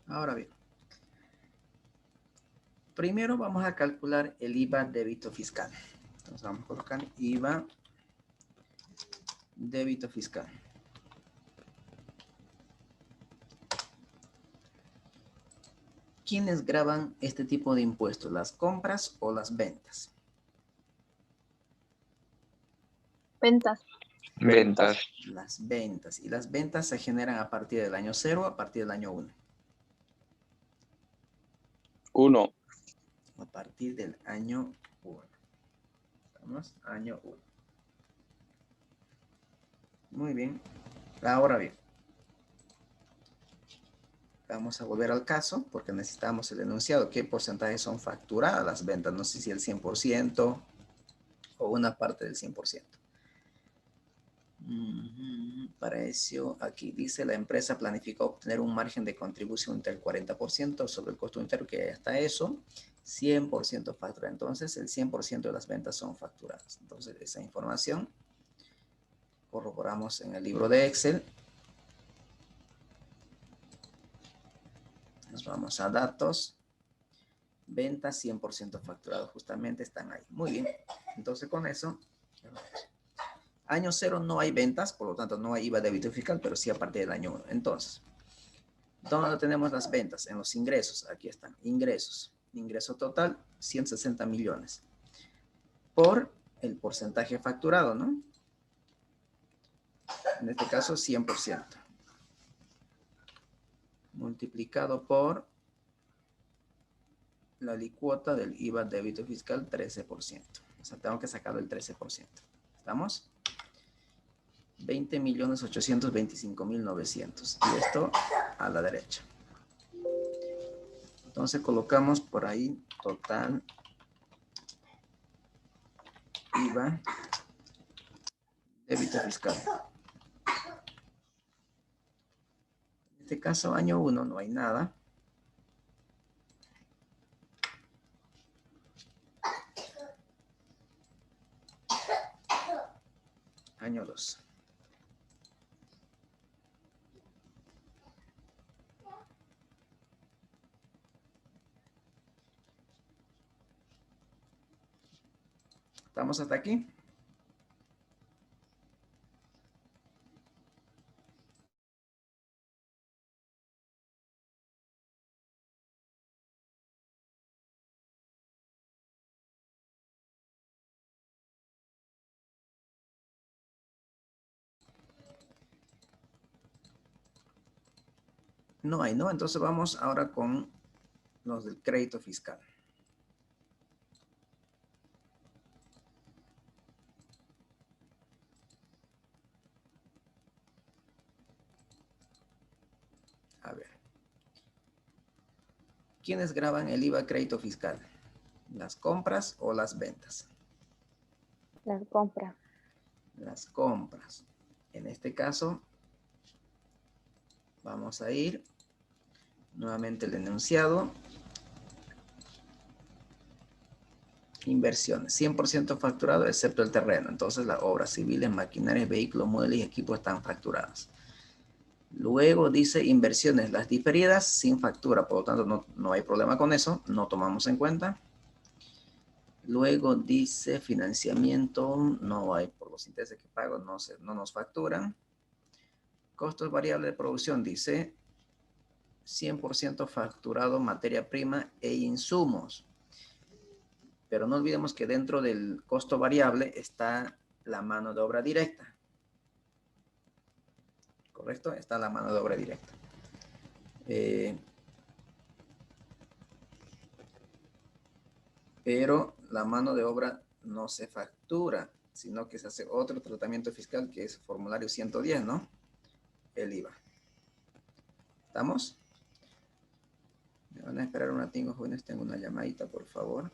Ahora bien, primero vamos a calcular el IVA débito fiscal. Entonces vamos a colocar IVA débito fiscal. ¿Quiénes graban este tipo de impuestos? ¿Las compras o las ventas? Ventas. Ventas. Las ventas. Y las ventas se generan a partir del año 0 o a partir del año 1. 1. A partir del año 1. Vamos, año 1. Muy bien. Ahora bien. Vamos a volver al caso porque necesitamos el enunciado. ¿Qué porcentajes son facturadas las ventas? No sé si el 100% o una parte del 100%. Para eso, aquí dice la empresa planificó obtener un margen de contribución del 40% sobre el costo interno, que hasta eso, 100% facturado. Entonces, el 100% de las ventas son facturadas. Entonces, esa información corroboramos en el libro de Excel. Nos vamos a datos. Ventas 100% facturado. Justamente están ahí. Muy bien. Entonces, con eso... Año 0 no hay ventas, por lo tanto no hay IVA débito fiscal, pero sí a partir del año 1. Entonces, ¿dónde tenemos las ventas? En los ingresos. Aquí están, ingresos. Ingreso total, 160 millones. Por el porcentaje facturado, ¿no? En este caso, 100%. Multiplicado por la alícuota del IVA débito fiscal, 13%. O sea, tengo que sacarlo el 13%. ¿Estamos? 20.825.900. Y esto a la derecha. Entonces colocamos por ahí total IVA débito fiscal. En este caso, año 1 no hay nada. Año 2. ¿Estamos hasta aquí? No hay, ¿no? Entonces vamos ahora con los del crédito fiscal. A ver. ¿Quiénes graban el IVA crédito fiscal? ¿Las compras o las ventas? La compra. Las compras. En este caso, vamos a ir nuevamente el enunciado. Inversiones, 100% facturado excepto el terreno. Entonces las obras civiles, maquinarias, vehículos, muebles y equipos están facturados. Luego dice inversiones, las diferidas sin factura, por lo tanto no hay problema con eso, no tomamos en cuenta. Luego dice financiamiento, no hay por los intereses que pago, no nos facturan. Costos variables de producción, dice 100% facturado materia prima e insumos. Pero no olvidemos que dentro del costo variable está la mano de obra directa. ¿Correcto? Está la mano de obra directa. Pero la mano de obra no se factura, sino que se hace otro tratamiento fiscal que es formulario 110, ¿no? El IVA. ¿Estamos? Me van a esperar un ratito, jóvenes. Tengo una llamadita, por favor.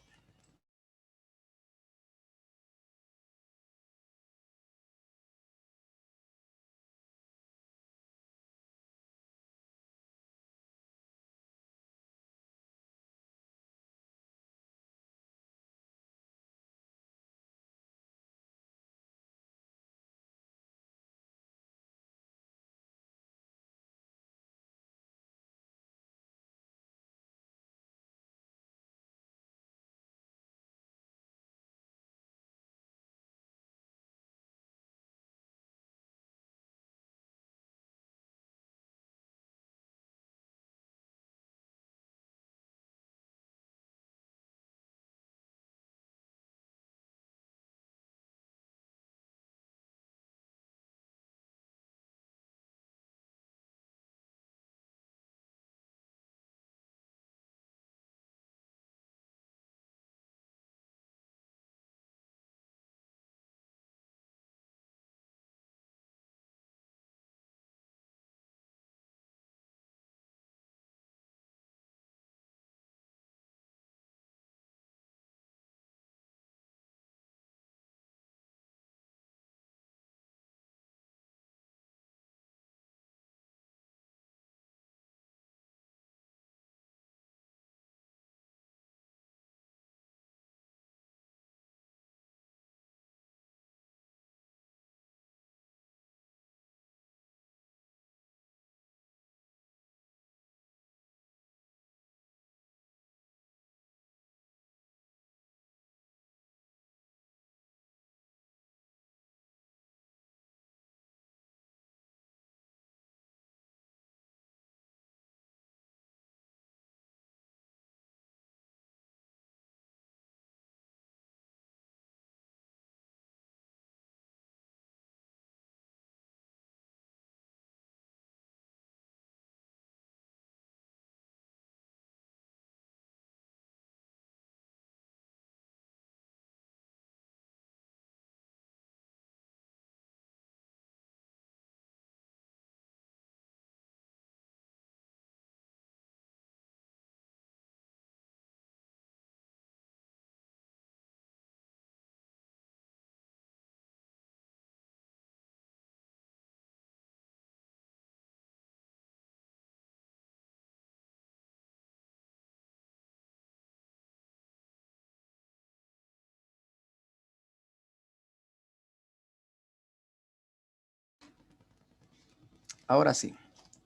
Ahora sí.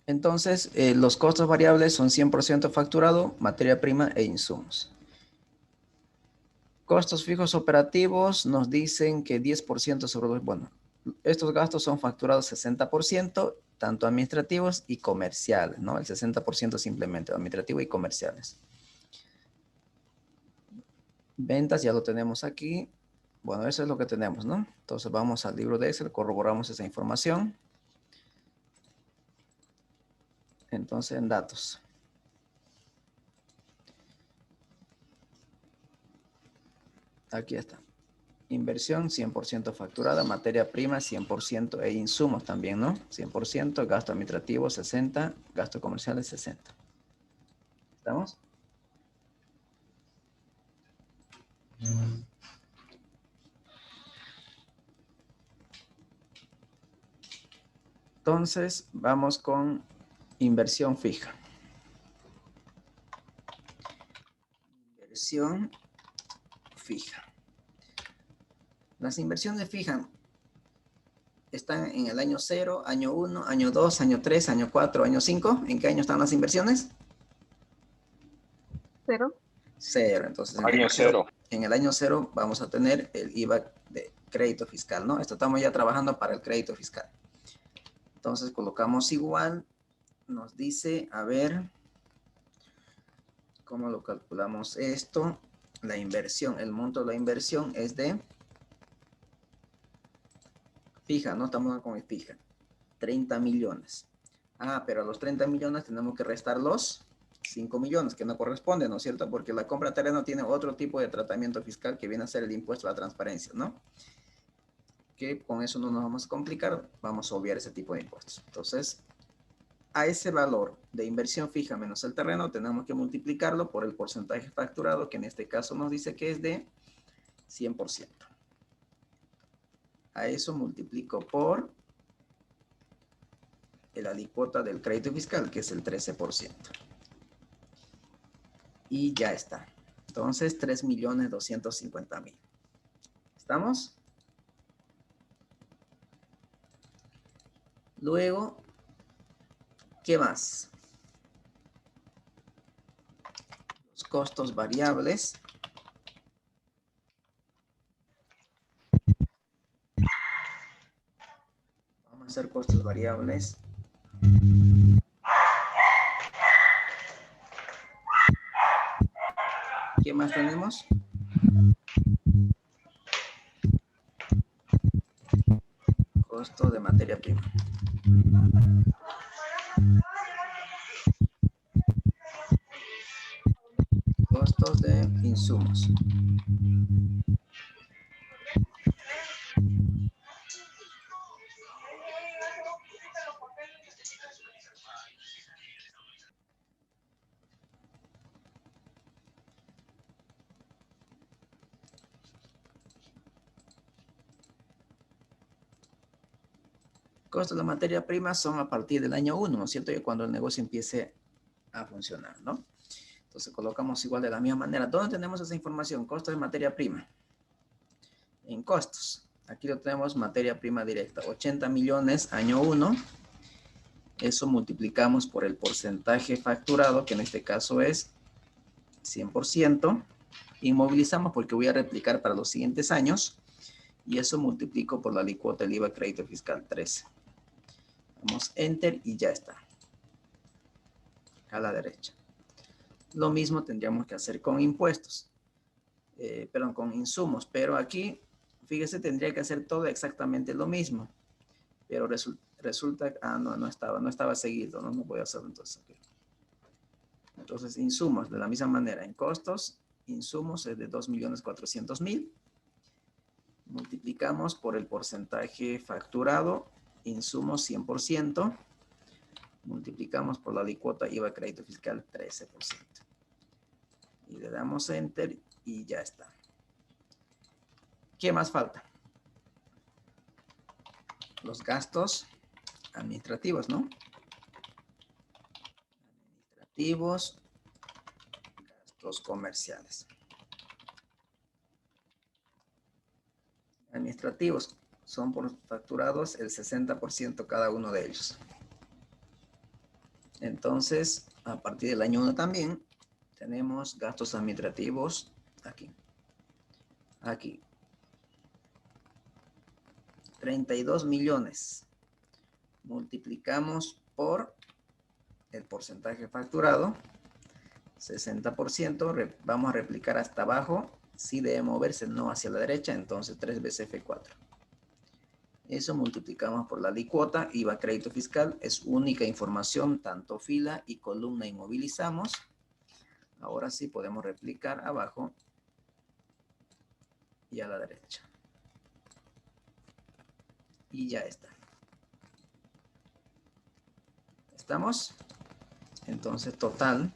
Entonces, los costos variables son 100% facturado, materia prima e insumos. Costos fijos operativos nos dicen que 10% sobre los... Bueno, estos gastos son facturados 60%, tanto administrativos y comerciales, ¿no? El 60% simplemente administrativo y comerciales. Ventas ya lo tenemos aquí. Bueno, eso es lo que tenemos, ¿no? Entonces vamos al libro de Excel, corroboramos esa información. Entonces, en datos. Aquí está. Inversión 100% facturada, materia prima 100% e insumos también, ¿no? 100%, gasto administrativo 60, gasto comercial 60. ¿Estamos? Entonces, vamos con inversión fija. Inversión fija. Las inversiones fijas están en el año 0, año 1, año 2, año 3, año 4, año 5. ¿En qué año están las inversiones? 0. 0. Entonces, Año 0. en el año 0 vamos a tener el IVA de crédito fiscal, ¿no? Esto estamos ya trabajando para el crédito fiscal. Entonces, colocamos igual. Nos dice, a ver, ¿cómo lo calculamos esto? La inversión, el monto de la inversión es de fija, no estamos con fija. 30 millones. Ah, pero a los 30 millones tenemos que restar los 5 millones, que no corresponden, ¿no es cierto? Porque la compra de terreno tiene otro tipo de tratamiento fiscal que viene a ser el impuesto a la transparencia, ¿no? Que con eso no nos vamos a complicar, vamos a obviar ese tipo de impuestos. Entonces, a ese valor de inversión fija menos el terreno, tenemos que multiplicarlo por el porcentaje facturado, que en este caso nos dice que es de 100%. A eso multiplico por el alícuota del crédito fiscal, que es el 13%. Y ya está. Entonces, 3.250.000. ¿Estamos? Luego, ¿qué más? Los costos variables. Vamos a hacer costos variables. ¿Qué más tenemos? Costo de materia prima. Costos de insumos. Costos de la materia prima son a partir del año 1, ¿no es cierto? Y cuando el negocio empiece a funcionar, ¿no? Entonces colocamos igual de la misma manera. ¿Dónde tenemos esa información? Costos de materia prima. En costos. Aquí lo tenemos materia prima directa. 80 millones año 1. Eso multiplicamos por el porcentaje facturado, que en este caso es 100%. Inmovilizamos porque voy a replicar para los siguientes años. Y eso multiplico por la alícuota del IVA crédito fiscal 13. Damos Enter y ya está. A la derecha. Lo mismo tendríamos que hacer con impuestos. Perdón, con insumos. Pero aquí, fíjese, tendría que hacer todo exactamente lo mismo. Pero resulta, no estaba seguido. No voy a hacerlo entonces. Okay. Entonces, insumos, de la misma manera. En costos, insumos es de 2.400.000. Multiplicamos por el porcentaje facturado, insumos 100%, multiplicamos por la alícuota IVA crédito fiscal 13%. Y le damos Enter y ya está. ¿Qué más falta? Los gastos administrativos, ¿no? Administrativos, gastos comerciales. Administrativos son por facturados el 60% cada uno de ellos. Entonces, a partir del año 1 también tenemos gastos administrativos aquí. Aquí. 32 millones. Multiplicamos por el porcentaje facturado, 60%. Vamos a replicar hasta abajo. Si debe moverse, no hacia la derecha, entonces 3 veces F4. Eso multiplicamos por la alícuota, IVA crédito fiscal, es única información, tanto fila y columna inmovilizamos. Ahora sí podemos replicar abajo y a la derecha. Y ya está. ¿Estamos? Entonces, total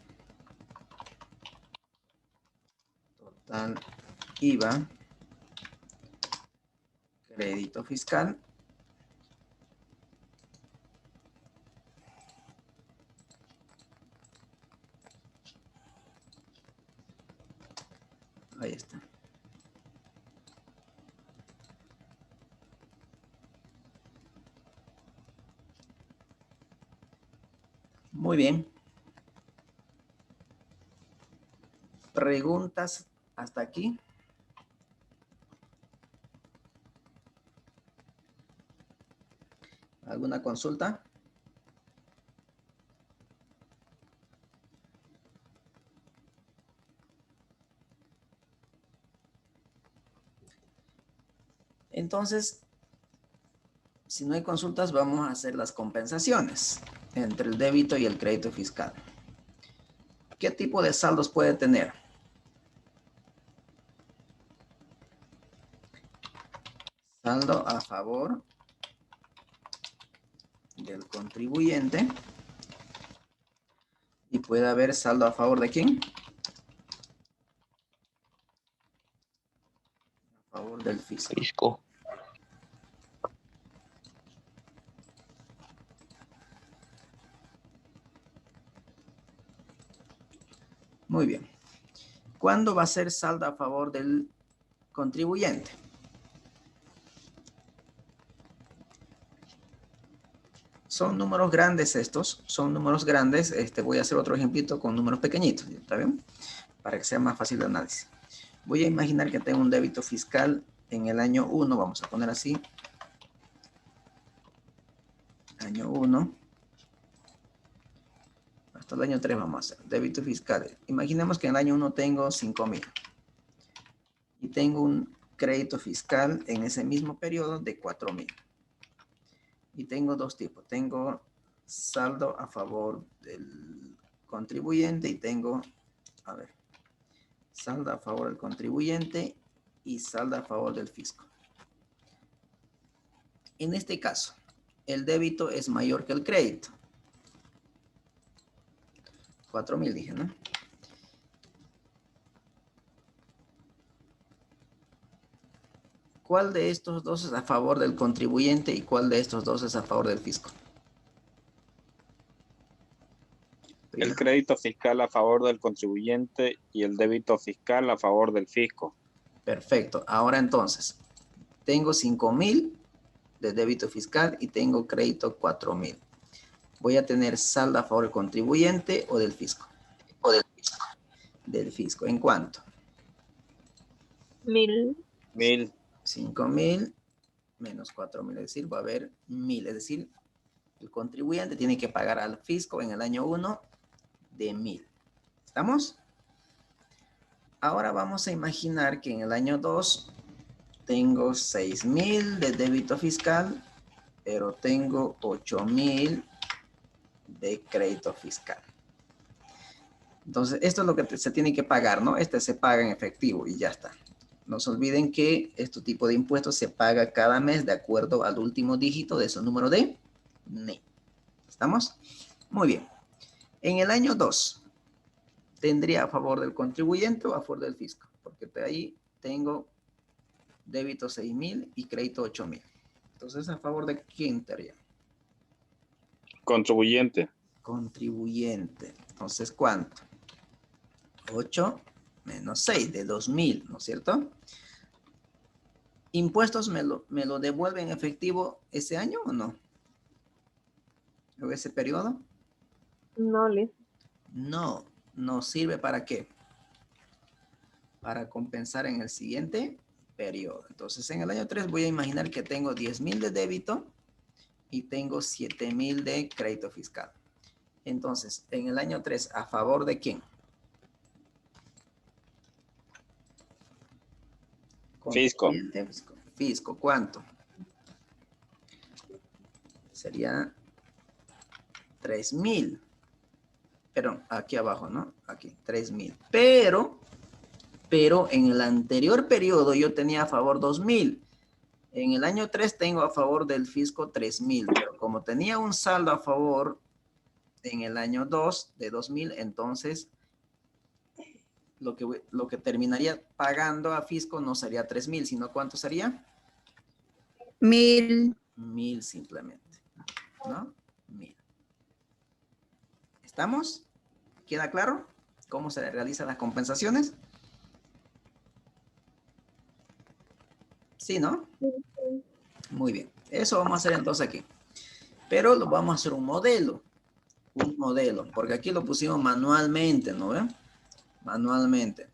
IVA, crédito fiscal, ahí está. Muy bien. ¿Preguntas hasta aquí? ¿Alguna consulta? Entonces, si no hay consultas, vamos a hacer las compensaciones entre el débito y el crédito fiscal. ¿Qué tipo de saldos puede tener? Saldo a favor del contribuyente. Y puede haber saldo a favor de quién? A favor del fisco. Fisco. Muy bien. ¿Cuándo va a ser saldo a favor del contribuyente? Son números grandes estos, son números grandes. Voy a hacer otro ejemplito con números pequeñitos, ¿está bien? Para que sea más fácil el análisis. Voy a imaginar que tengo un débito fiscal en el año 1, vamos a poner así. Año 1. Hasta el año 3 vamos a hacer débito fiscal. Imaginemos que en el año 1 tengo 5,000. Y tengo un crédito fiscal en ese mismo periodo de 4,000. Y tengo dos tipos. Tengo saldo a favor del contribuyente y tengo, a ver, saldo a favor del contribuyente y saldo a favor del fisco. En este caso, el débito es mayor que el crédito. 4,000 dije, ¿no? ¿Cuál de estos dos es a favor del contribuyente y cuál de estos dos es a favor del fisco? El crédito fiscal a favor del contribuyente y el débito fiscal a favor del fisco. Perfecto. Ahora entonces, tengo 5,000 de débito fiscal y tengo crédito 4,000. Voy a tener saldo a favor del contribuyente o del fisco. Del fisco. ¿En cuánto? 1,000. 1,000. 5,000 menos 4,000, es decir, va a haber 1,000. Es decir, el contribuyente tiene que pagar al fisco en el año 1 de 1,000. ¿Estamos? Ahora vamos a imaginar que en el año 2 tengo 6,000 de débito fiscal, pero tengo 8,000 de crédito fiscal. Entonces, esto es lo que se tiene que pagar, ¿no? Se paga en efectivo y ya está. No se olviden que este tipo de impuestos se paga cada mes de acuerdo al último dígito de su número de NIE. ¿Estamos? Muy bien. En el año 2, ¿tendría a favor del contribuyente o a favor del fisco? Porque de ahí tengo débito 6,000 y crédito 8,000. Entonces, ¿a favor de quién estaría? Contribuyente. Contribuyente. Entonces, ¿cuánto? 8 menos 6 de 2,000, ¿no es cierto? ¿Impuestos me lo devuelven en efectivo ese año o no? ¿O ese periodo? No, Liz. No, no sirve para qué. Para compensar en el siguiente periodo. Entonces, en el año 3 voy a imaginar que tengo 10,000 de débito y tengo 7,000 de crédito fiscal. Entonces, en el año 3, ¿a favor de quién? Fisco. Fisco, ¿cuánto? Sería 3,000. Perdón, aquí abajo, ¿no? Aquí, 3,000. Pero en el anterior periodo yo tenía a favor 2,000. En el año 3 tengo a favor del fisco 3.000, pero como tenía un saldo a favor en el año 2 de 2.000, entonces lo que terminaría pagando a fisco no sería 3.000, sino ¿cuánto sería? 1.000. 1.000 simplemente, ¿no? 1.000. ¿Estamos? ¿Queda claro cómo se realizan las compensaciones? Sí, ¿no? Muy bien. Eso vamos a hacer entonces aquí. Pero lo vamos a hacer un modelo. Un modelo. Porque aquí lo pusimos manualmente, ¿no ven? Manualmente.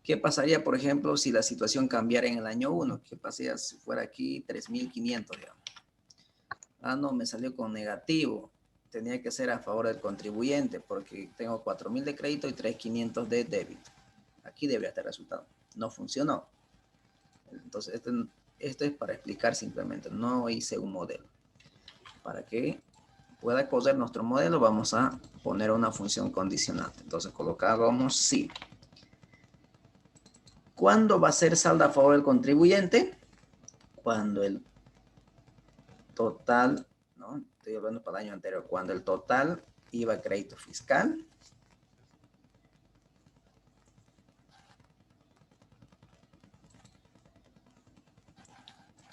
¿Qué pasaría, por ejemplo, si la situación cambiara en el año 1? ¿Qué pasaría si fuera aquí 3.500, digamos? Ah, no, me salió con negativo. Tenía que ser a favor del contribuyente porque tengo 4.000 de crédito y 3.500 de débito. Aquí debería estar el resultado. No funcionó. Entonces, esto es para explicar simplemente. No hice un modelo. Para que pueda correr nuestro modelo, vamos a poner una función condicionante. Entonces, colocamos sí. ¿Cuándo va a ser saldo a favor del contribuyente? Cuando el total, ¿no? Estoy hablando para el año anterior. Cuando el total IVA crédito fiscal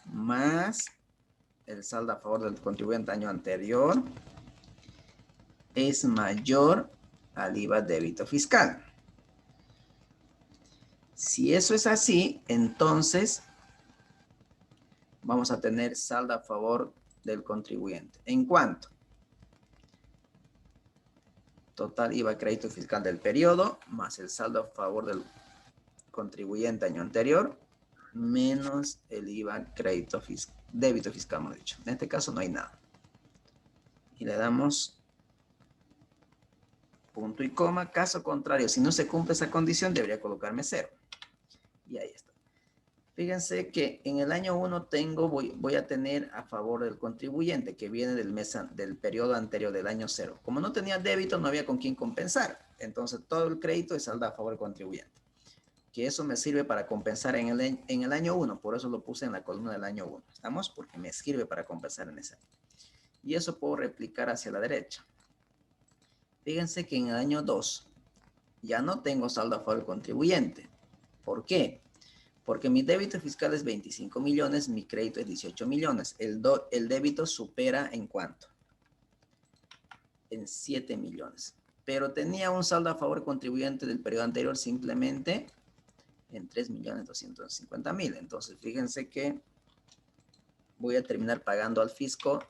más el saldo a favor del contribuyente año anterior es mayor al IVA débito fiscal. Si eso es así, entonces vamos a tener saldo a favor del contribuyente. ¿En cuánto? Total IVA crédito fiscal del periodo más el saldo a favor del contribuyente año anterior menos el IVA crédito fiscal, débito fiscal, hemos dicho. En este caso no hay nada. Y le damos punto y coma. Caso contrario, si no se cumple esa condición, debería colocarme 0. Y ahí está. Fíjense que en el año 1 voy a tener a favor del contribuyente que viene del periodo anterior del año 0. Como no tenía débito, no había con quién compensar. Entonces todo el crédito es saldo a favor del contribuyente. Que eso me sirve para compensar en el año 1. Por eso lo puse en la columna del año 1. ¿Estamos? Porque me sirve para compensar en ese año. Y eso puedo replicar hacia la derecha. Fíjense que en el año 2 ya no tengo saldo a favor del contribuyente. ¿Por qué? Porque mi débito fiscal es 25 millones, mi crédito es 18 millones. El débito supera ¿en cuánto? En 7 millones. Pero tenía un saldo a favor del contribuyente del periodo anterior simplemente en 3.250.000. Entonces, fíjense que voy a terminar pagando al fisco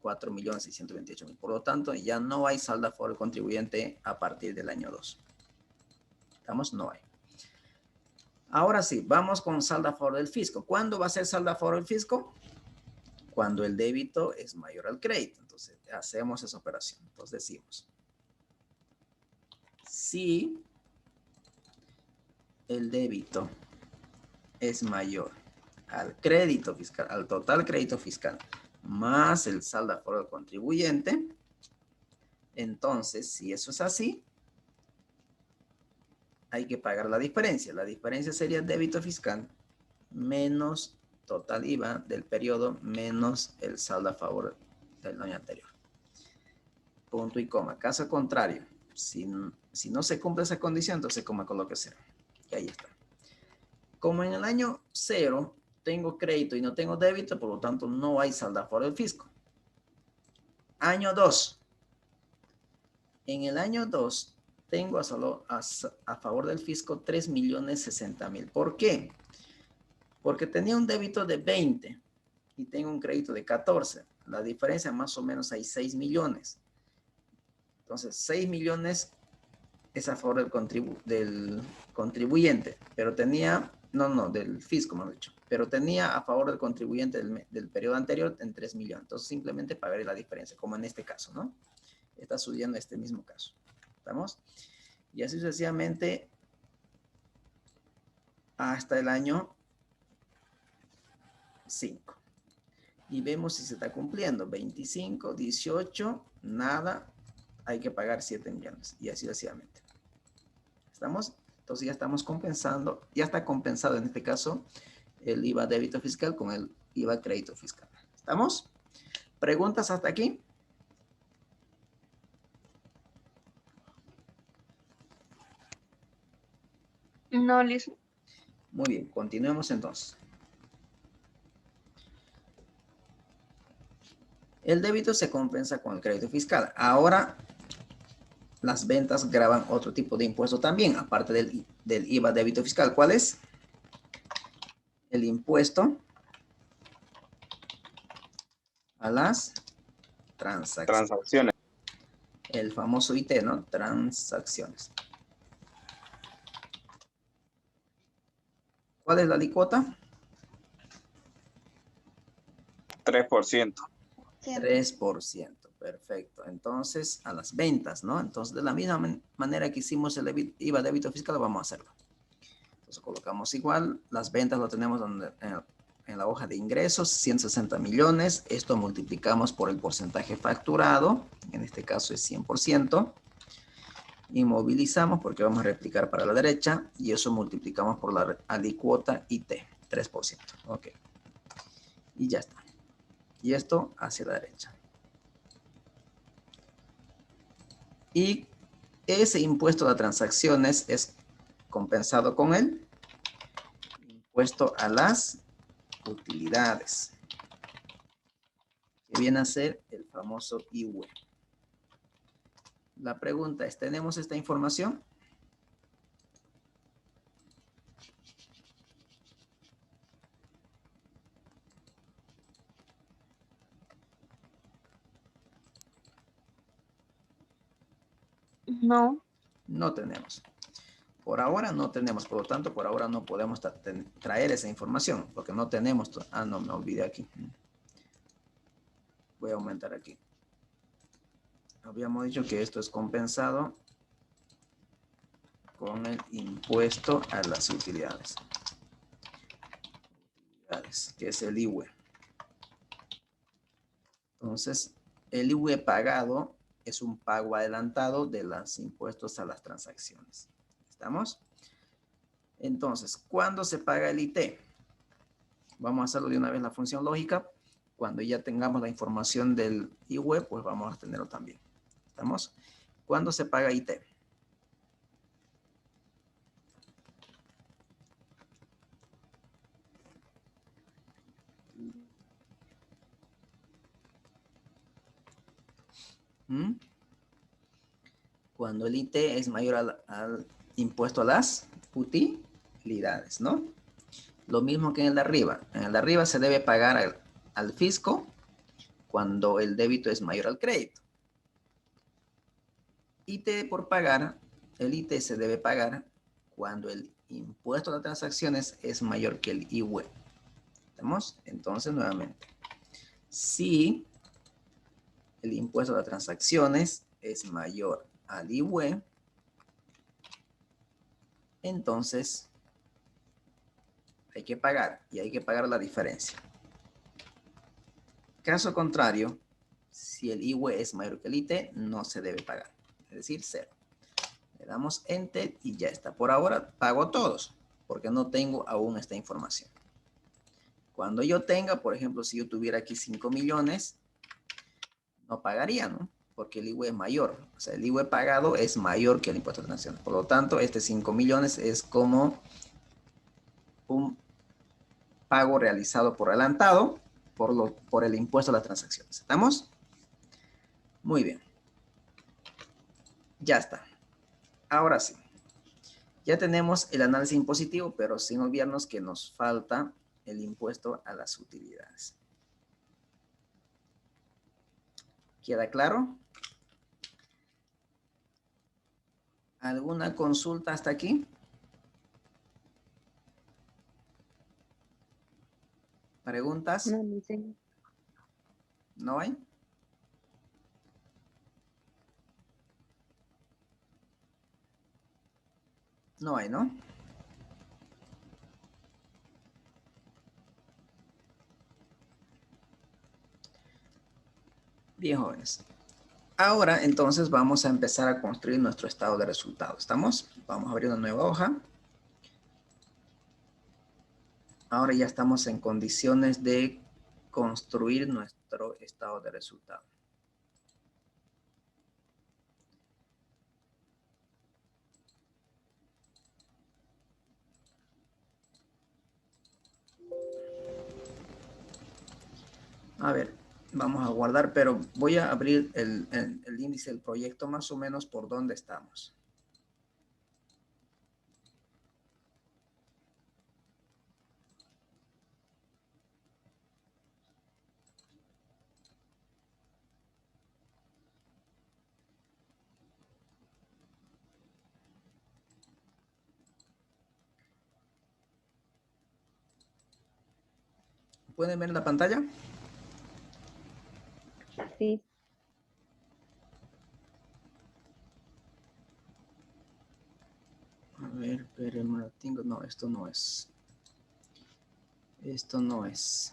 4.628.000. Por lo tanto, ya no hay saldo a favor del contribuyente a partir del año 2. ¿Estamos? No hay. Ahora sí, vamos con saldo a favor del fisco. ¿Cuándo va a ser saldo a favor del fisco? Cuando el débito es mayor al crédito. Entonces, hacemos esa operación. Entonces, decimos, si el débito es mayor al crédito fiscal, al total crédito fiscal, más el saldo a favor del contribuyente, entonces, si eso es así, hay que pagar la diferencia. La diferencia sería débito fiscal menos total IVA del periodo menos el saldo a favor del año anterior. Punto y coma. Caso contrario, si no se cumple esa condición, entonces coma coloque 0. Y ahí está. Como en el año 0 tengo crédito y no tengo débito, por lo tanto no hay saldo a favor del fisco. Año 2. En el año 2 tengo a favor del fisco 3.060.000. ¿Por qué? Porque tenía un débito de 20 y tengo un crédito de 14. La diferencia más o menos hay 6 millones. Entonces, 6 millones es a favor del contribuyente, pero tenía, del fisco, hemos dicho, pero tenía a favor del contribuyente del periodo anterior en 3 millones. Entonces, simplemente pagaré la diferencia, como en este caso, ¿no? Está sucediendo este mismo caso. ¿Estamos? Y así sucesivamente hasta el año 5. Y vemos si se está cumpliendo. 25, 18, nada. Hay que pagar 7 millones. Y así sucesivamente. ¿Estamos? Entonces ya estamos compensando. Ya está compensado en este caso el IVA débito fiscal con el IVA crédito fiscal. ¿Estamos? ¿Preguntas hasta aquí? No, Liz. Muy bien, continuemos entonces. El débito se compensa con el crédito fiscal. Ahora, las ventas graban otro tipo de impuesto también, aparte del IVA débito fiscal. ¿Cuál es? El impuesto a las transacciones. Transacciones. El famoso IT, ¿no? Transacciones. ¿Cuál es la alícuota? 3%. 3%. Perfecto. Entonces, a las ventas, ¿no? Entonces, de la misma manera que hicimos el IVA débito fiscal, vamos a hacerlo. Entonces, colocamos igual. Las ventas lo tenemos en la hoja de ingresos, 160 millones. Esto multiplicamos por el porcentaje facturado. En este caso es 100%. Inmovilizamos porque vamos a replicar para la derecha. Y eso multiplicamos por la alícuota IT, 3%. Ok. Y ya está. Y esto hacia la derecha. Y ese impuesto a transacciones es compensado con el impuesto a las utilidades, que viene a ser el famoso IUE. La pregunta es, ¿tenemos esta información? No. No tenemos. Por ahora no tenemos, por lo tanto, por ahora no podemos traer esa información, porque no tenemos. Ah, no, me olvidé aquí. Voy a aumentar aquí. Habíamos dicho que esto es compensado con el impuesto a las utilidades, que es el IUE. Entonces, el IUE pagado es un pago adelantado de los impuestos a las transacciones. ¿Estamos? Entonces, ¿cuándo se paga el IT? Vamos a hacerlo de una vez la función lógica. Cuando ya tengamos la información del IUE, pues vamos a tenerlo también. ¿Estamos? ¿Cuándo se paga IT? Cuando el IT es mayor al impuesto a las utilidades, ¿no? Lo mismo que en el de arriba. En el de arriba se debe pagar al fisco cuando el débito es mayor al crédito. IT por pagar, el IT se debe pagar cuando el impuesto a las transacciones es mayor que el IUE. ¿Estamos? Entonces, nuevamente, si el impuesto a las transacciones es mayor al IUE, entonces hay que pagar y hay que pagar la diferencia. Caso contrario, si el IUE es mayor que el IT, no se debe pagar, es decir, 0. Le damos Enter y ya está. Por ahora pago todos, porque no tengo aún esta información. Cuando yo tenga, por ejemplo, si yo tuviera aquí 5 millones, no pagaría, ¿no? Porque el IUE es mayor. O sea, el IUE pagado es mayor que el impuesto de transacciones. Por lo tanto, este 5 millones es como un pago realizado por adelantado por el impuesto a las transacciones. ¿Estamos? Muy bien. Ya está. Ahora sí. Ya tenemos el análisis impositivo, pero sin olvidarnos que nos falta el impuesto a las utilidades. ¿Queda claro? ¿Alguna consulta hasta aquí? ¿Preguntas? No, Liz. ¿No hay? No hay, ¿no? Bien, jóvenes. Ahora, entonces, vamos a empezar a construir nuestro estado de resultados. ¿Estamos? Vamos a abrir una nueva hoja. Ahora ya estamos en condiciones de construir nuestro estado de resultado. A ver, vamos a guardar, pero voy a abrir el índice del proyecto más o menos por dónde estamos. ¿Pueden ver la pantalla? Sí. A ver, pero no, esto no es. Esto no es.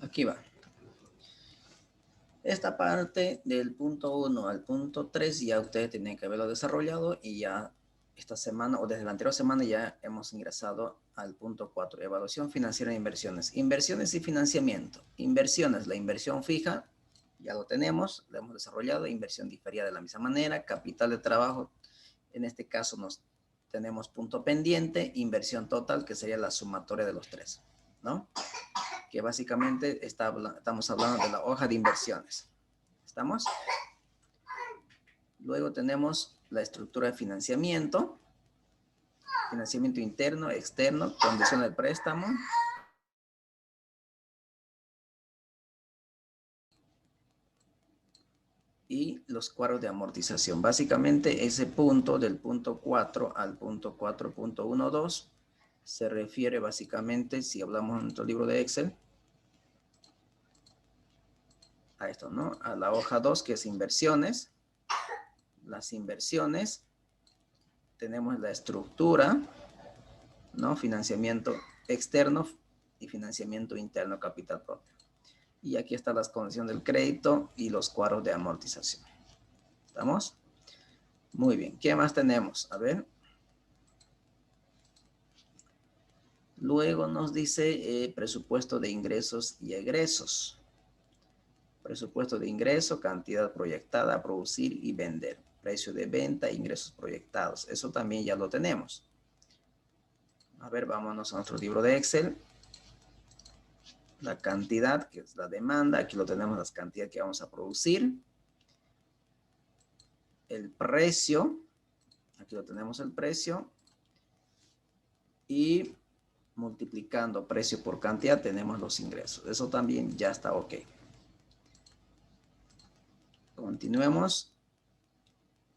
Aquí va. Esta parte del punto 1 al punto 3 ya ustedes tienen que haberlo desarrollado y ya esta semana o desde la anterior semana ya hemos ingresado al punto 4, evaluación financiera de inversiones. Inversiones y financiamiento. Inversiones, la inversión fija, ya lo tenemos, lo hemos desarrollado. Inversión diferida de la misma manera. Capital de trabajo, en este caso tenemos punto pendiente. Inversión total, que sería la sumatoria de los tres, ¿no? Que básicamente estamos hablando de la hoja de inversiones. ¿Estamos? Luego tenemos la estructura de financiamiento. Financiamiento interno, externo, condición del préstamo. Y los cuadros de amortización. Básicamente ese punto del punto 4 al punto 4.12 se refiere básicamente, si hablamos en nuestro libro de Excel, a esto, ¿no? A la hoja 2, que es inversiones. Las inversiones, tenemos la estructura, ¿no? Financiamiento externo y financiamiento interno, capital propio. Y aquí están las condiciones del crédito y los cuadros de amortización. ¿Estamos? Muy bien. ¿Qué más tenemos? A ver. Luego nos dice presupuesto de ingresos y egresos. Presupuesto de ingreso, cantidad proyectada a producir y vender. Precio de venta, ingresos proyectados. Eso también ya lo tenemos. A ver, vámonos a nuestro libro de Excel. La cantidad, que es la demanda. Aquí lo tenemos, las cantidades que vamos a producir. El precio. Aquí lo tenemos, el precio. Y multiplicando precio por cantidad tenemos los ingresos. Eso también ya está ok. Continuemos.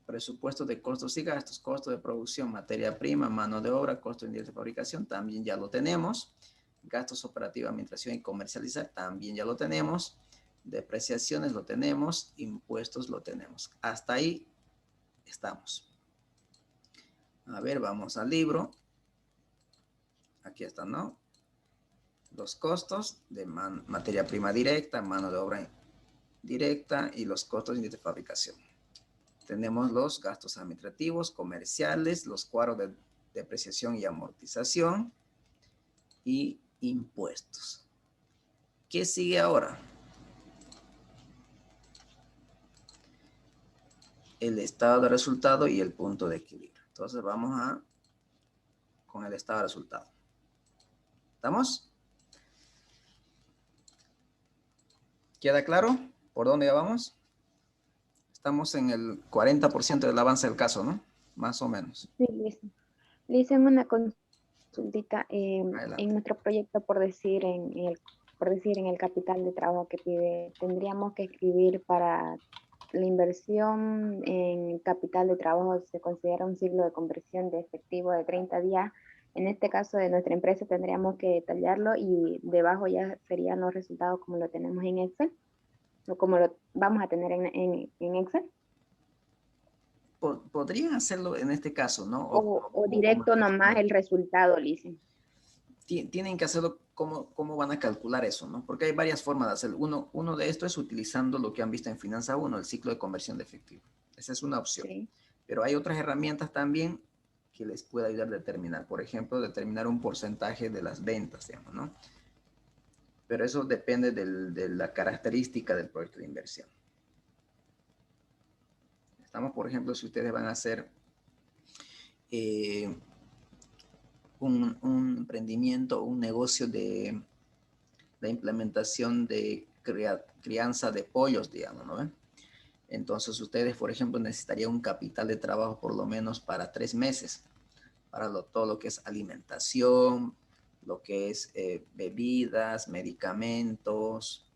Presupuesto de costos y gastos. Costo de producción, materia prima, mano de obra, costo de indirecto de fabricación. También ya lo tenemos. Gastos operativos, administración y comercializar. También ya lo tenemos. Depreciaciones lo tenemos. Impuestos lo tenemos. Hasta ahí estamos. A ver, vamos al libro. Aquí están, ¿no? Los costos de materia prima directa, mano de obra directa y los costos de fabricación. Tenemos los gastos administrativos, comerciales, los cuadros de depreciación y amortización y impuestos. ¿Qué sigue ahora? El estado de resultado y el punto de equilibrio. Entonces vamos con el estado de resultado. ¿Estamos? ¿Queda claro por dónde vamos? Estamos en el 40% del avance del caso, ¿no? Más o menos. Sí, listo. Le hice una consultita Adelante. en nuestro proyecto, por decir, en el capital de trabajo que pide, tendríamos que escribir para la inversión en capital de trabajo, se considera un ciclo de conversión de efectivo de 30 días. En este caso de nuestra empresa tendríamos que detallarlo y debajo ya serían los resultados como lo tenemos en Excel o como lo vamos a tener en Excel. Podrían hacerlo en este caso, ¿no? O directo nomás el resultado, Lice. Tienen que hacerlo cómo van a calcular eso, ¿no? Porque hay varias formas de hacerlo. Uno de esto es utilizando lo que han visto en Finanza 1, el ciclo de conversión de efectivo. Esa es una opción. Sí. Pero hay otras herramientas también que les puede ayudar a determinar. Por ejemplo, determinar un porcentaje de las ventas, digamos, ¿no? Pero eso depende de la característica del proyecto de inversión. Estamos, por ejemplo, si ustedes van a hacer un emprendimiento, un negocio de la implementación de crianza de pollos, digamos, ¿no? Entonces ustedes, por ejemplo, necesitarían un capital de trabajo por lo menos para 3 meses, para todo lo que es alimentación, lo que es bebidas, medicamentos,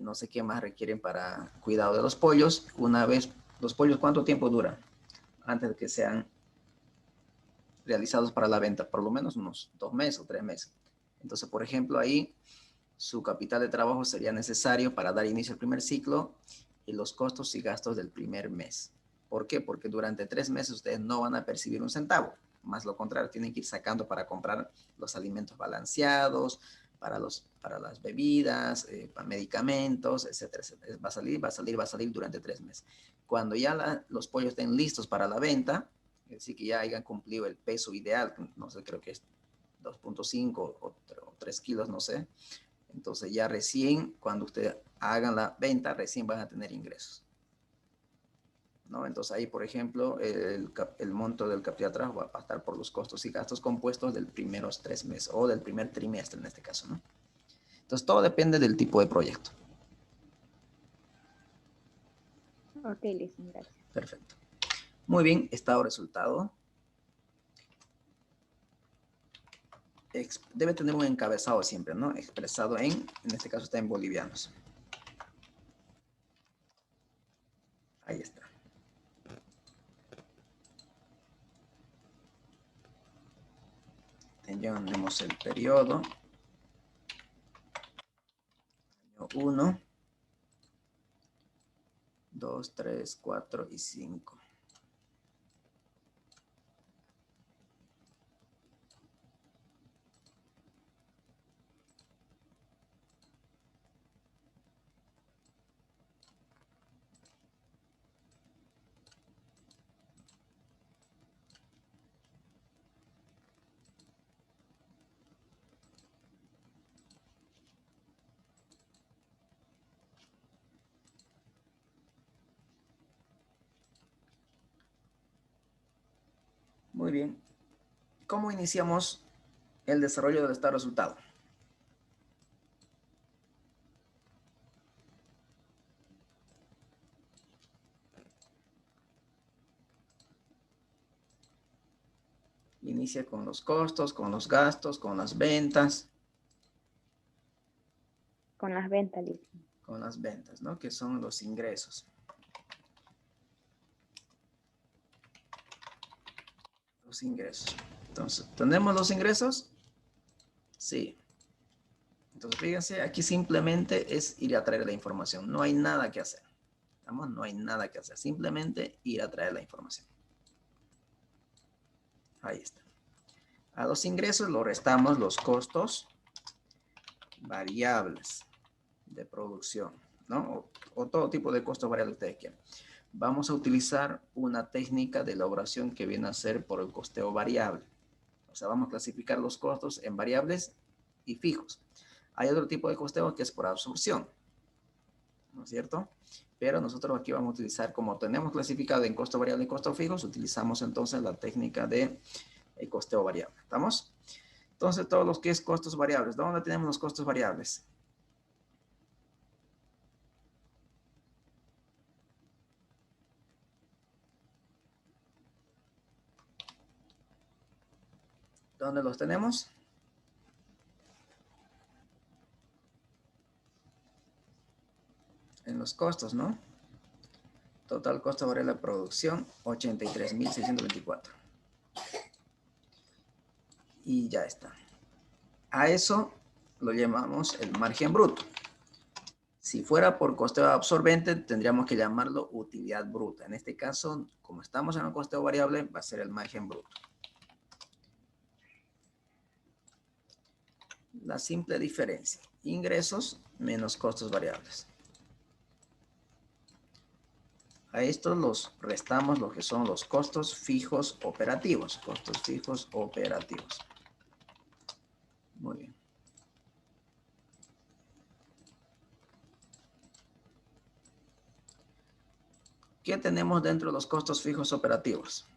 no sé qué más requieren para cuidado de los pollos. Una vez, los pollos, ¿cuánto tiempo duran antes de que sean realizados para la venta? Por lo menos unos 2 meses o 3 meses. Entonces, por ejemplo, ahí su capital de trabajo sería necesario para dar inicio al primer ciclo y los costos y gastos del primer mes. ¿Por qué? Porque durante 3 meses ustedes no van a percibir un centavo. Más lo contrario, tienen que ir sacando para comprar los alimentos balanceados, para las bebidas, para medicamentos, etcétera, etcétera. Va a salir durante 3 meses. Cuando ya los pollos estén listos para la venta, es decir, que ya hayan cumplido el peso ideal, no sé, creo que es 2.5 o 3 kilos, no sé. Entonces ya recién, cuando ustedes hagan la venta, recién van a tener ingresos, ¿no? Entonces ahí, por ejemplo, el monto del capital de trabajo va a estar por los costos y gastos compuestos del primeros 3 meses o del primer trimestre en este caso, ¿no? Entonces todo depende del tipo de proyecto. Ok, listo, gracias. Perfecto. Muy bien, estado resultado. Debe tener un encabezado siempre, ¿no? Expresado en este caso está en bolivianos. Ahí está. Tenemos el periodo. Año 1, 2, 3, 4 y 5. Muy bien. ¿Cómo iniciamos el desarrollo del estado de resultado? Inicia con los costos, con los gastos, con las ventas. Con las ventas, Lice. Con las ventas, ¿no? Que son los ingresos. Los ingresos. Entonces, ¿tenemos los ingresos? Sí. Entonces, fíjense, aquí simplemente es ir a traer la información. No hay nada que hacer. ¿Estamos? No hay nada que hacer. Simplemente ir a traer la información. Ahí está. A los ingresos lo restamos los costos variables de producción, ¿no? O todo tipo de costos variables que ustedes quieran. Vamos a utilizar una técnica de elaboración que viene a ser por el costeo variable. O sea, vamos a clasificar los costos en variables y fijos. Hay otro tipo de costeo que es por absorción, ¿no es cierto? Pero nosotros aquí vamos a utilizar, como tenemos clasificado en costo variable y costo fijos, utilizamos entonces la técnica de costeo variable. ¿Estamos? Entonces, todos los que es costos variables. ¿Dónde tenemos los costos variables? ¿Dónde los tenemos? En los costos, ¿no? Total costo variable de producción, 83.624. Y ya está. A eso lo llamamos el margen bruto. Si fuera por costeo absorbente, tendríamos que llamarlo utilidad bruta. En este caso, como estamos en un costeo variable, va a ser el margen bruto. La simple diferencia. Ingresos menos costos variables. A estos los restamos lo que son los costos fijos operativos. Costos fijos operativos. Muy bien. ¿Qué tenemos dentro de los costos fijos operativos?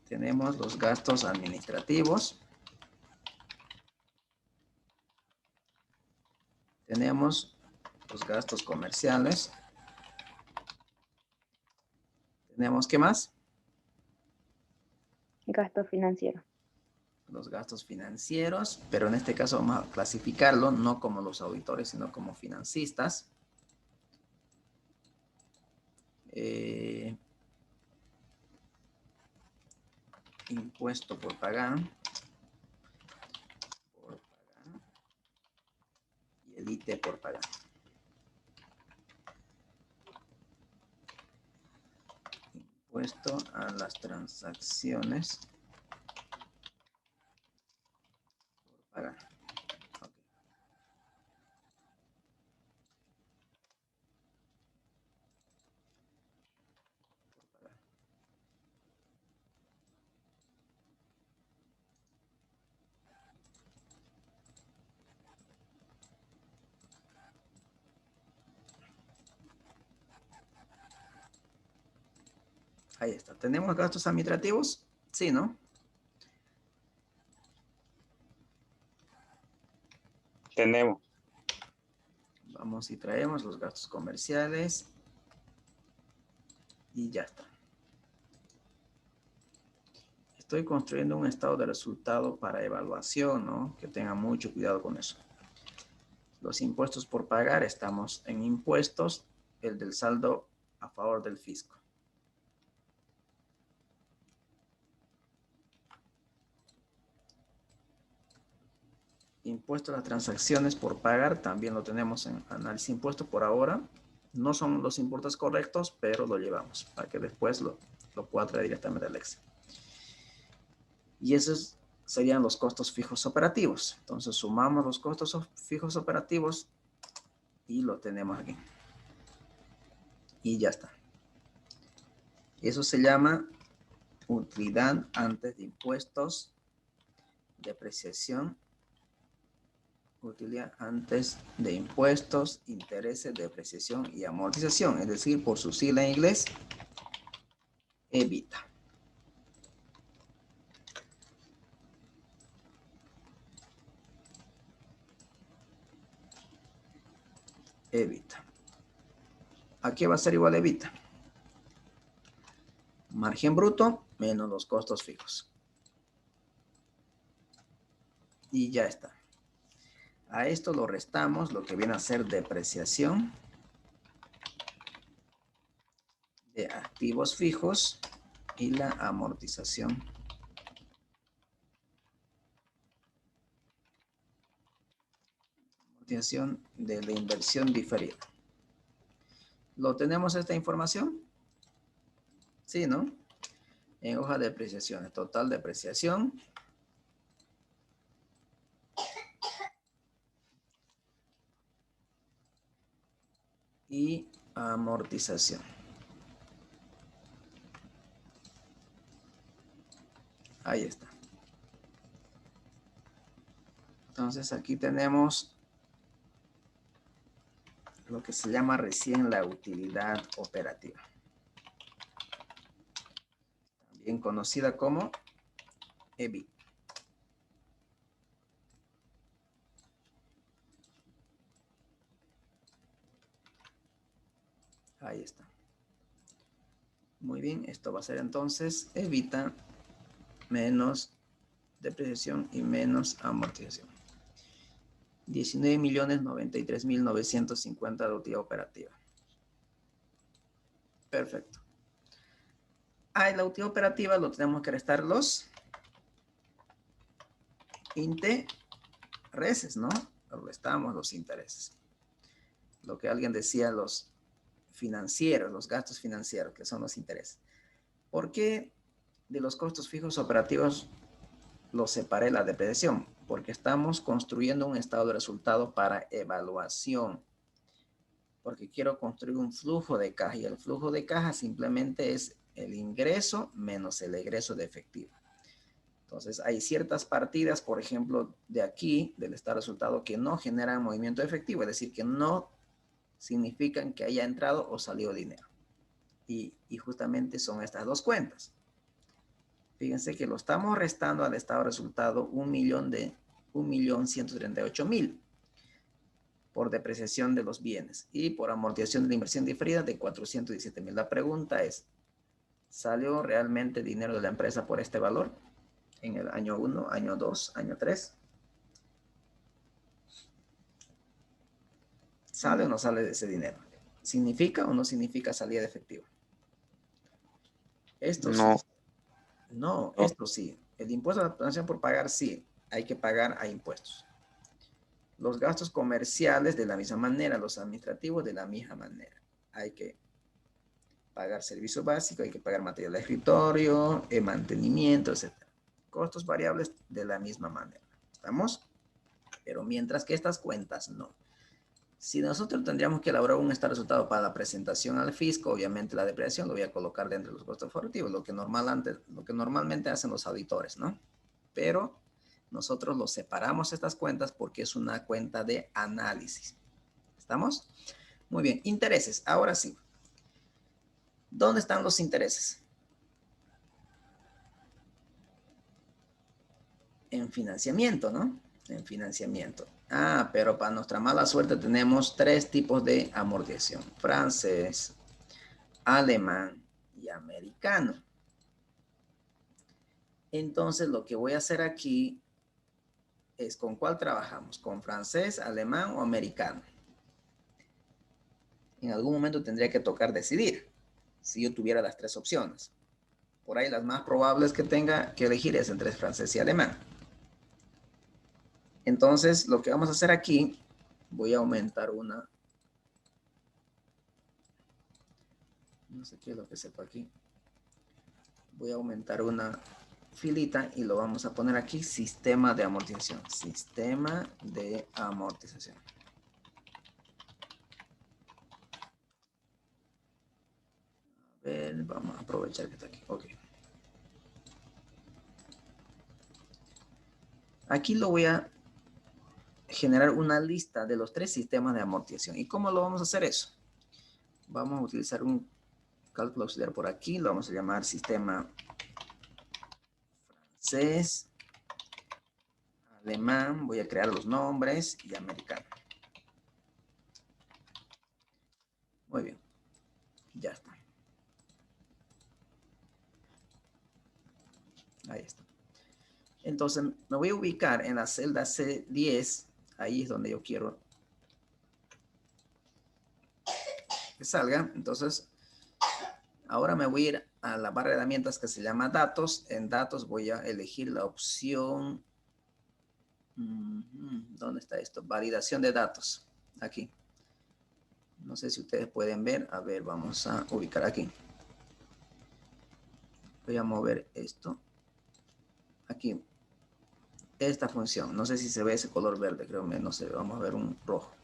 Tenemos los gastos administrativos. Tenemos los gastos comerciales. Tenemos, ¿qué más? Gasto financiero. Los gastos financieros, pero en este caso vamos a clasificarlo no como los auditores, sino como financistas. Impuesto por pagar. Y el IT por pagar. Impuesto a las transacciones por pagar. Okay. Por pagar. Ahí está. ¿Tenemos gastos administrativos? Sí, ¿no? Tenemos. Vamos y traemos los gastos comerciales. Y ya está. Estoy construyendo un estado de resultado para evaluación, ¿no? Que tengan mucho cuidado con eso. Los impuestos por pagar, estamos en impuestos, el del saldo a favor del fisco. Impuesto a las transacciones por pagar, también lo tenemos en análisis impuestos por ahora. No son los importes correctos, pero lo llevamos para que después lo pueda traer directamente al Excel. Y esos serían los costos fijos operativos. Entonces sumamos los costos fijos operativos y lo tenemos aquí. Y ya está. Eso se llama utilidad antes de impuestos, depreciación, utilidad antes de impuestos, intereses, depreciación y amortización. Es decir, por su sigla en inglés, EBITDA. EBITDA. ¿A qué va a ser igual EBITDA? Margen bruto menos los costos fijos. Y ya está. A esto lo restamos lo que viene a ser depreciación de activos fijos y la amortización de la inversión diferida. ¿Lo tenemos esta información? Sí, ¿no? En hoja de depreciaciones, total depreciación. Y amortización. Ahí está. Entonces aquí tenemos lo que se llama recién la utilidad operativa. También conocida como EBIT. Ahí está. Muy bien, esto va a ser entonces evita menos depreciación y menos amortización. 19.093.950 de utilidad operativa. Perfecto. En la utilidad operativa lo tenemos que restar los intereses, ¿no? Lo restamos los intereses. Lo que alguien decía, los financieros, los gastos financieros, que son los intereses. ¿Por qué de los costos fijos operativos los separé la depreciación? Porque estamos construyendo un estado de resultado para evaluación. Porque quiero construir un flujo de caja y el flujo de caja simplemente es el ingreso menos el egreso de efectivo. Entonces hay ciertas partidas, por ejemplo, de aquí, del estado de resultado, que no generan movimiento efectivo, es decir, que no significan que haya entrado o salido dinero. Y justamente son estas dos cuentas. Fíjense que lo estamos restando al estado de resultado 1.138.000 por depreciación de los bienes y por amortización de la inversión diferida de 417.000. La pregunta es, ¿salió realmente dinero de la empresa por este valor en el año 1, año 2, año 3? ¿Sale o no sale de ese dinero? ¿Significa o no significa salida de efectivo? Esto No. sí. No, esto sí. El impuesto a la transacción por pagar, sí. Hay que pagar a impuestos. Los gastos comerciales de la misma manera, los administrativos de la misma manera. Hay que pagar servicio básico, hay que pagar material de escritorio, mantenimiento, etc. Costos variables de la misma manera. ¿Estamos? Pero mientras que estas cuentas no. Si nosotros tendríamos que elaborar un estado de resultado para la presentación al fisco, obviamente la depreciación lo voy a colocar dentro de los costos operativos, lo que normalmente hacen los auditores, ¿no? Pero nosotros los separamos estas cuentas porque es una cuenta de análisis. ¿Estamos? Muy bien. Intereses. Ahora sí. ¿Dónde están los intereses? En financiamiento, ¿no? En financiamiento. Pero para nuestra mala suerte tenemos tres tipos de amortización: francés, alemán y americano. Entonces lo que voy a hacer aquí es ¿con cuál trabajamos? ¿Con francés, alemán o americano? En algún momento tendría que tocar decidir si yo tuviera las tres opciones. Por ahí las más probables que tenga que elegir es entre francés y alemán. Entonces, lo que vamos a hacer aquí, voy a aumentar una. No sé qué es lo que sepa aquí. Voy a aumentar una filita y lo vamos a poner aquí, sistema de amortización. Sistema de amortización. A ver, vamos a aprovechar que está aquí. Ok. Aquí lo voy a generar una lista de los tres sistemas de amortización. ¿Y cómo lo vamos a hacer eso? Vamos a utilizar un cálculo auxiliar por aquí. Lo vamos a llamar sistema francés, alemán. Voy a crear los nombres y americano. Muy bien. Ya está. Ahí está. Entonces me voy a ubicar en la celda C10. Ahí es donde yo quiero que salga. Entonces, ahora me voy a ir a la barra de herramientas que se llama datos. En datos voy a elegir la opción. ¿Dónde está esto? Validación de datos. Aquí. No sé si ustedes pueden ver. A ver, vamos a ubicar aquí. Voy a mover esto. Aquí. Esta función. No sé si se ve ese color verde. Creo que no se ve. Vamos a ver un rojo.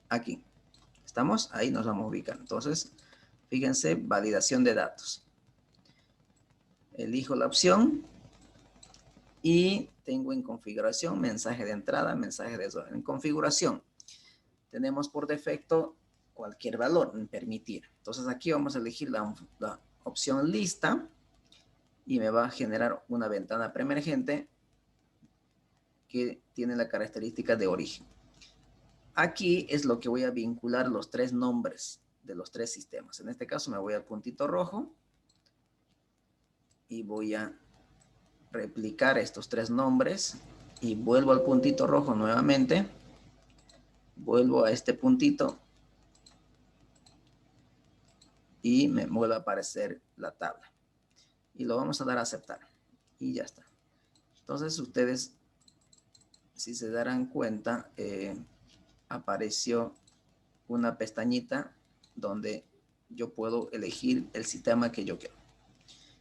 Aquí. ¿Estamos? Ahí nos vamos a ubicar. Entonces, fíjense, validación de datos. Elijo la opción y tengo en configuración mensaje de entrada, mensaje de desorden. En configuración tenemos por defecto cualquier valor en permitir. Entonces aquí vamos a elegir la opción lista y me va a generar una ventana preemergente que tiene la característica de origen. Aquí es lo que voy a vincular los tres nombres de los tres sistemas. En este caso me voy al puntito rojo y voy a replicar estos tres nombres y vuelvo al puntito rojo nuevamente. Vuelvo a este puntito y me vuelve a aparecer la tabla. Y lo vamos a dar a aceptar. Y ya está. Entonces ustedes, si se darán cuenta, apareció una pestañita donde yo puedo elegir el sistema que yo quiero.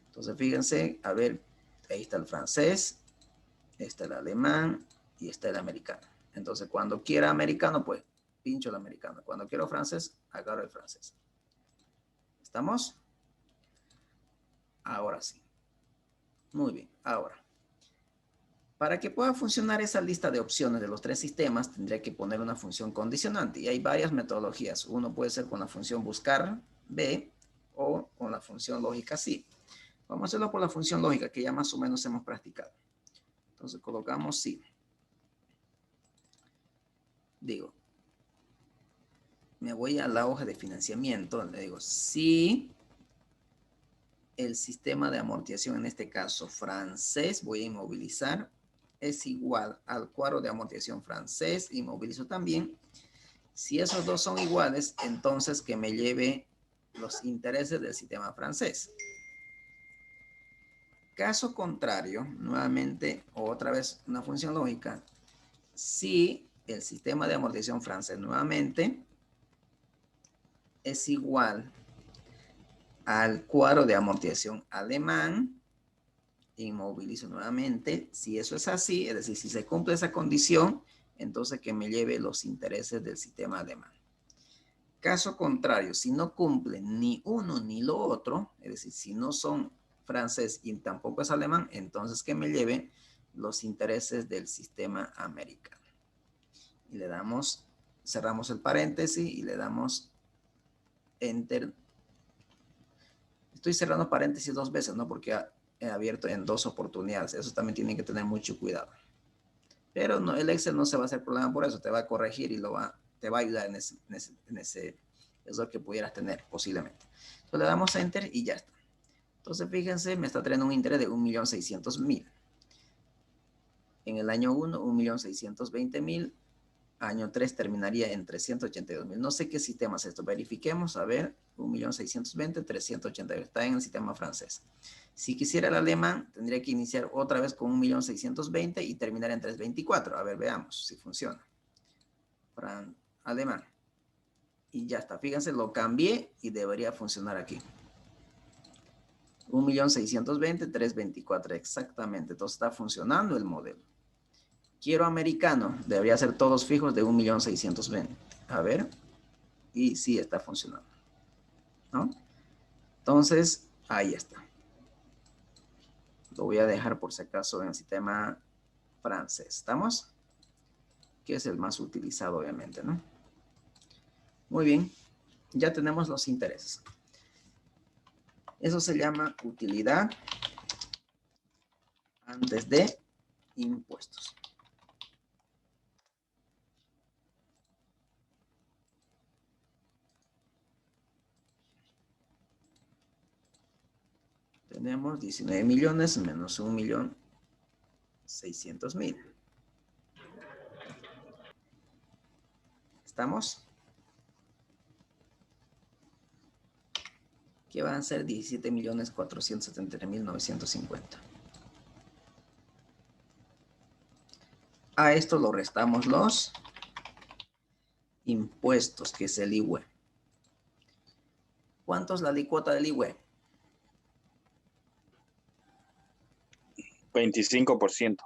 Entonces fíjense, a ver, ahí está el francés, está el alemán y está el americano. Entonces cuando quiera americano, pues pincho el americano. Cuando quiero francés, agarro el francés. ¿Estamos? Ahora sí. Muy bien, ahora. Para que pueda funcionar esa lista de opciones de los tres sistemas, tendría que poner una función condicionante. Y hay varias metodologías. Uno puede ser con la función buscar B o con la función lógica sí. Vamos a hacerlo por la función lógica, que ya más o menos hemos practicado. Entonces colocamos sí. Digo, me voy a la hoja de financiamiento. Le digo, si el sistema de amortización, en este caso francés, voy a inmovilizar, es igual al cuadro de amortización francés, inmovilizo también. Si esos dos son iguales, entonces que me lleve los intereses del sistema francés. Caso contrario, nuevamente, otra vez una función lógica, si el sistema de amortización francés nuevamente es igual al cuadro de amortización alemán, inmovilizo nuevamente. Si eso es así, es decir, si se cumple esa condición, entonces que me lleve los intereses del sistema alemán. Caso contrario, si no cumple ni uno ni lo otro, es decir, si no son francés y tampoco es alemán, entonces que me lleve los intereses del sistema americano. Y le damos, cerramos el paréntesis y le damos enter. Estoy cerrando paréntesis dos veces, ¿no? Porque he abierto en dos oportunidades. Eso también tienen que tener mucho cuidado. Pero no, el Excel no se va a hacer problema por eso. Te va a corregir y te va a ayudar en ese error que pudieras tener posiblemente. Entonces le damos a Enter y ya está. Entonces fíjense, me está trayendo un interés de 1.600.000. En el año 1, 1.620.000. Año 3 terminaría en 382.000. No sé qué sistema es esto. Verifiquemos. A ver, 1.620.000, 382. Está en el sistema francés. Si quisiera el alemán, tendría que iniciar otra vez con 1.620.000 y terminar en 324. A ver, veamos si funciona. Alemán. Y ya está. Fíjense, lo cambié y debería funcionar aquí. 1.620.000, 324. Exactamente. Entonces está funcionando el modelo. Quiero americano, debería ser todos fijos de 1.620.000. A ver, y sí está funcionando, ¿no? Entonces, ahí está. Lo voy a dejar por si acaso en el sistema francés. ¿Estamos? Que es el más utilizado, obviamente, ¿no? Muy bien, ya tenemos los intereses. Eso se llama utilidad antes de impuestos. Tenemos 19 millones menos 1.600.000. ¿Estamos? Que van a ser 17.473.950. A esto lo restamos los impuestos, que es el IWE. ¿Cuánto es la alícuota del IWE? 25%.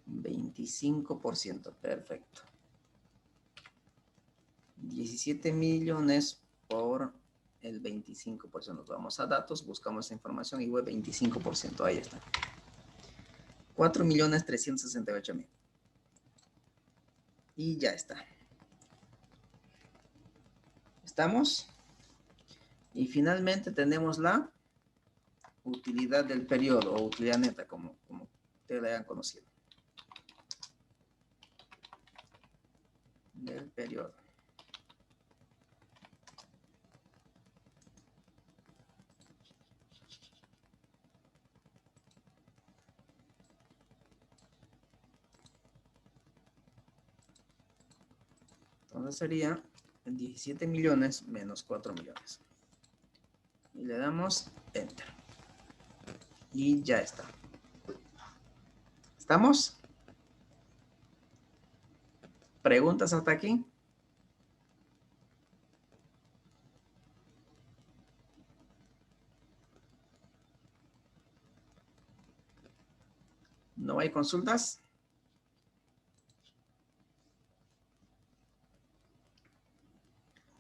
25%, perfecto. 17 millones por el 25%. Nos vamos a datos, buscamos esa información, IWE 25%, ahí está. 4.368.000. Y ya está. ¿Estamos? Y finalmente tenemos la utilidad del periodo o utilidad neta, como ustedes la hayan conocido. Del periodo. Entonces sería 17 millones menos 4 millones. Y le damos Enter. Y ya está. ¿Estamos? ¿Preguntas hasta aquí? ¿No hay consultas?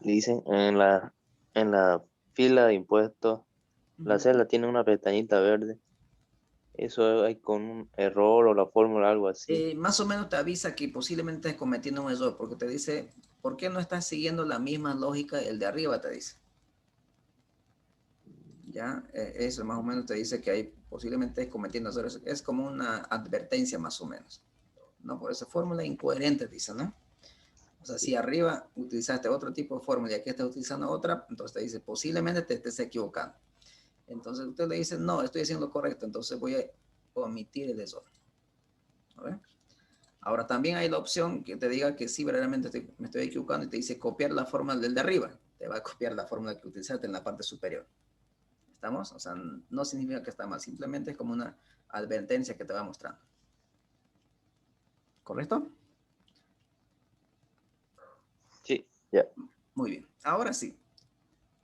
Dicen en la fila de impuestos, la celda tiene una pestañita verde. Eso hay con un error o la fórmula, algo así. Más o menos te avisa que posiblemente estés cometiendo un error, porque te dice, ¿por qué no estás siguiendo la misma lógica? El de arriba te dice. Ya, eso más o menos te dice que hay posiblemente estés cometiendo errores. Es como una advertencia más o menos. ¿No? Por esa fórmula incoherente dice, ¿no? O sea, si arriba utilizaste otro tipo de fórmula y aquí estás utilizando otra, entonces te dice, posiblemente te estés equivocando. Entonces usted le dice, no, estoy haciendo lo correcto, entonces voy a omitir el error. ¿A ver? Ahora también hay la opción que te diga que sí, verdaderamente me estoy equivocando y te dice copiar la fórmula del de arriba. Te va a copiar la fórmula que utilizaste en la parte superior. ¿Estamos? O sea, no significa que está mal, simplemente es como una advertencia que te va mostrando. ¿Correcto? Sí, ya. Muy bien. Ahora sí.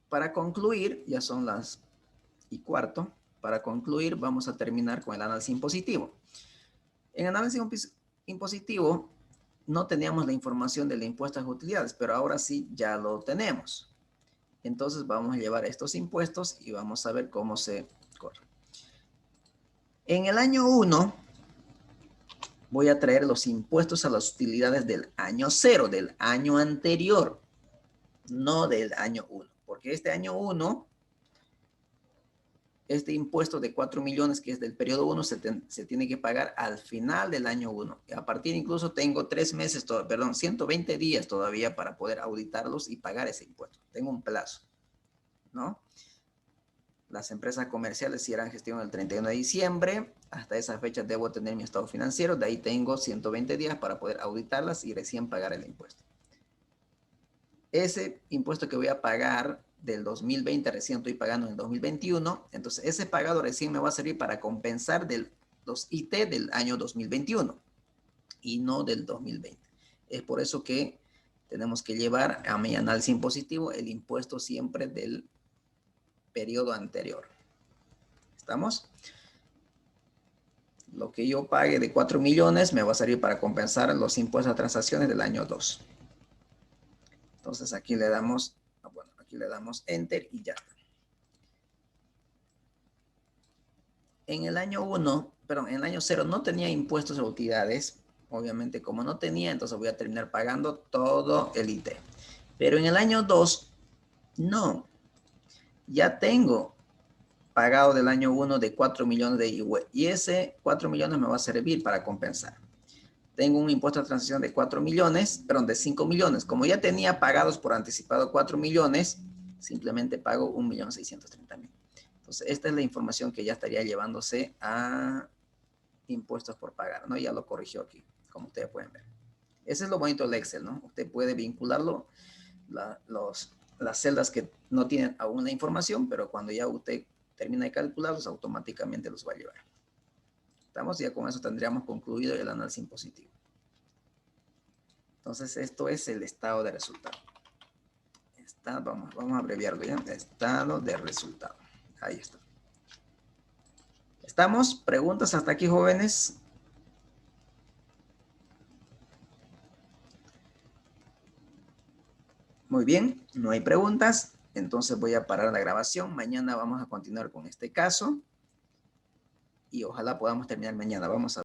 Para concluir, ya son las 1:15. Para concluir, vamos a terminar con el análisis impositivo. En análisis impositivo, no teníamos la información del impuesto a las utilidades, pero ahora sí ya lo tenemos. Entonces vamos a llevar estos impuestos y vamos a ver cómo se corre. En el año 1, voy a traer los impuestos a las utilidades del año 0, del año anterior, no del año 1, porque este año 1, este impuesto de 4 millones que es del periodo 1 se tiene que pagar al final del año 1. A partir incluso tengo 120 días todavía para poder auditarlos y pagar ese impuesto. Tengo un plazo, ¿no? Las empresas comerciales si harán gestión el 31 de diciembre. Hasta esa fecha debo tener mi estado financiero. De ahí tengo 120 días para poder auditarlas y recién pagar el impuesto. Ese impuesto que voy a pagar del 2020 recién estoy pagando en el 2021. Entonces ese pagado recién me va a servir para compensar los IT del año 2021 y no del 2020. Es por eso que tenemos que llevar a mi análisis impositivo el impuesto siempre del periodo anterior. ¿Estamos? Lo que yo pague de 4 millones me va a servir para compensar los impuestos a transacciones del año 2. Entonces aquí le damos, bueno, aquí le damos Enter y ya. En el año 1, perdón, en el año 0 no tenía impuestos a utilidades. Obviamente como no tenía, entonces voy a terminar pagando todo el IT. Pero en el año 2, no. Ya tengo pagado del año 1 de 4 millones de IVA y ese 4 millones me va a servir para compensar. Tengo un impuesto de transacción de 4 millones, perdón, de 5 millones. Como ya tenía pagados por anticipado 4 millones, simplemente pago 1.630.000. Entonces, esta es la información que ya estaría llevándose a impuestos por pagar, ¿no? Ya lo corrigió aquí, como ustedes pueden ver. Ese es lo bonito del Excel, ¿no? Usted puede vincularlo, las celdas que no tienen aún la información, pero cuando ya usted termina de calcularlos, automáticamente los va a llevar. ¿Estamos? Ya con eso tendríamos concluido el análisis impositivo. Entonces, esto es el estado de resultado. Vamos a abreviarlo ya. Estado de resultado. Ahí está. ¿Estamos? ¿Preguntas hasta aquí, jóvenes? Muy bien, no hay preguntas. Entonces voy a parar la grabación. Mañana vamos a continuar con este caso. Y ojalá podamos terminar mañana. Vamos a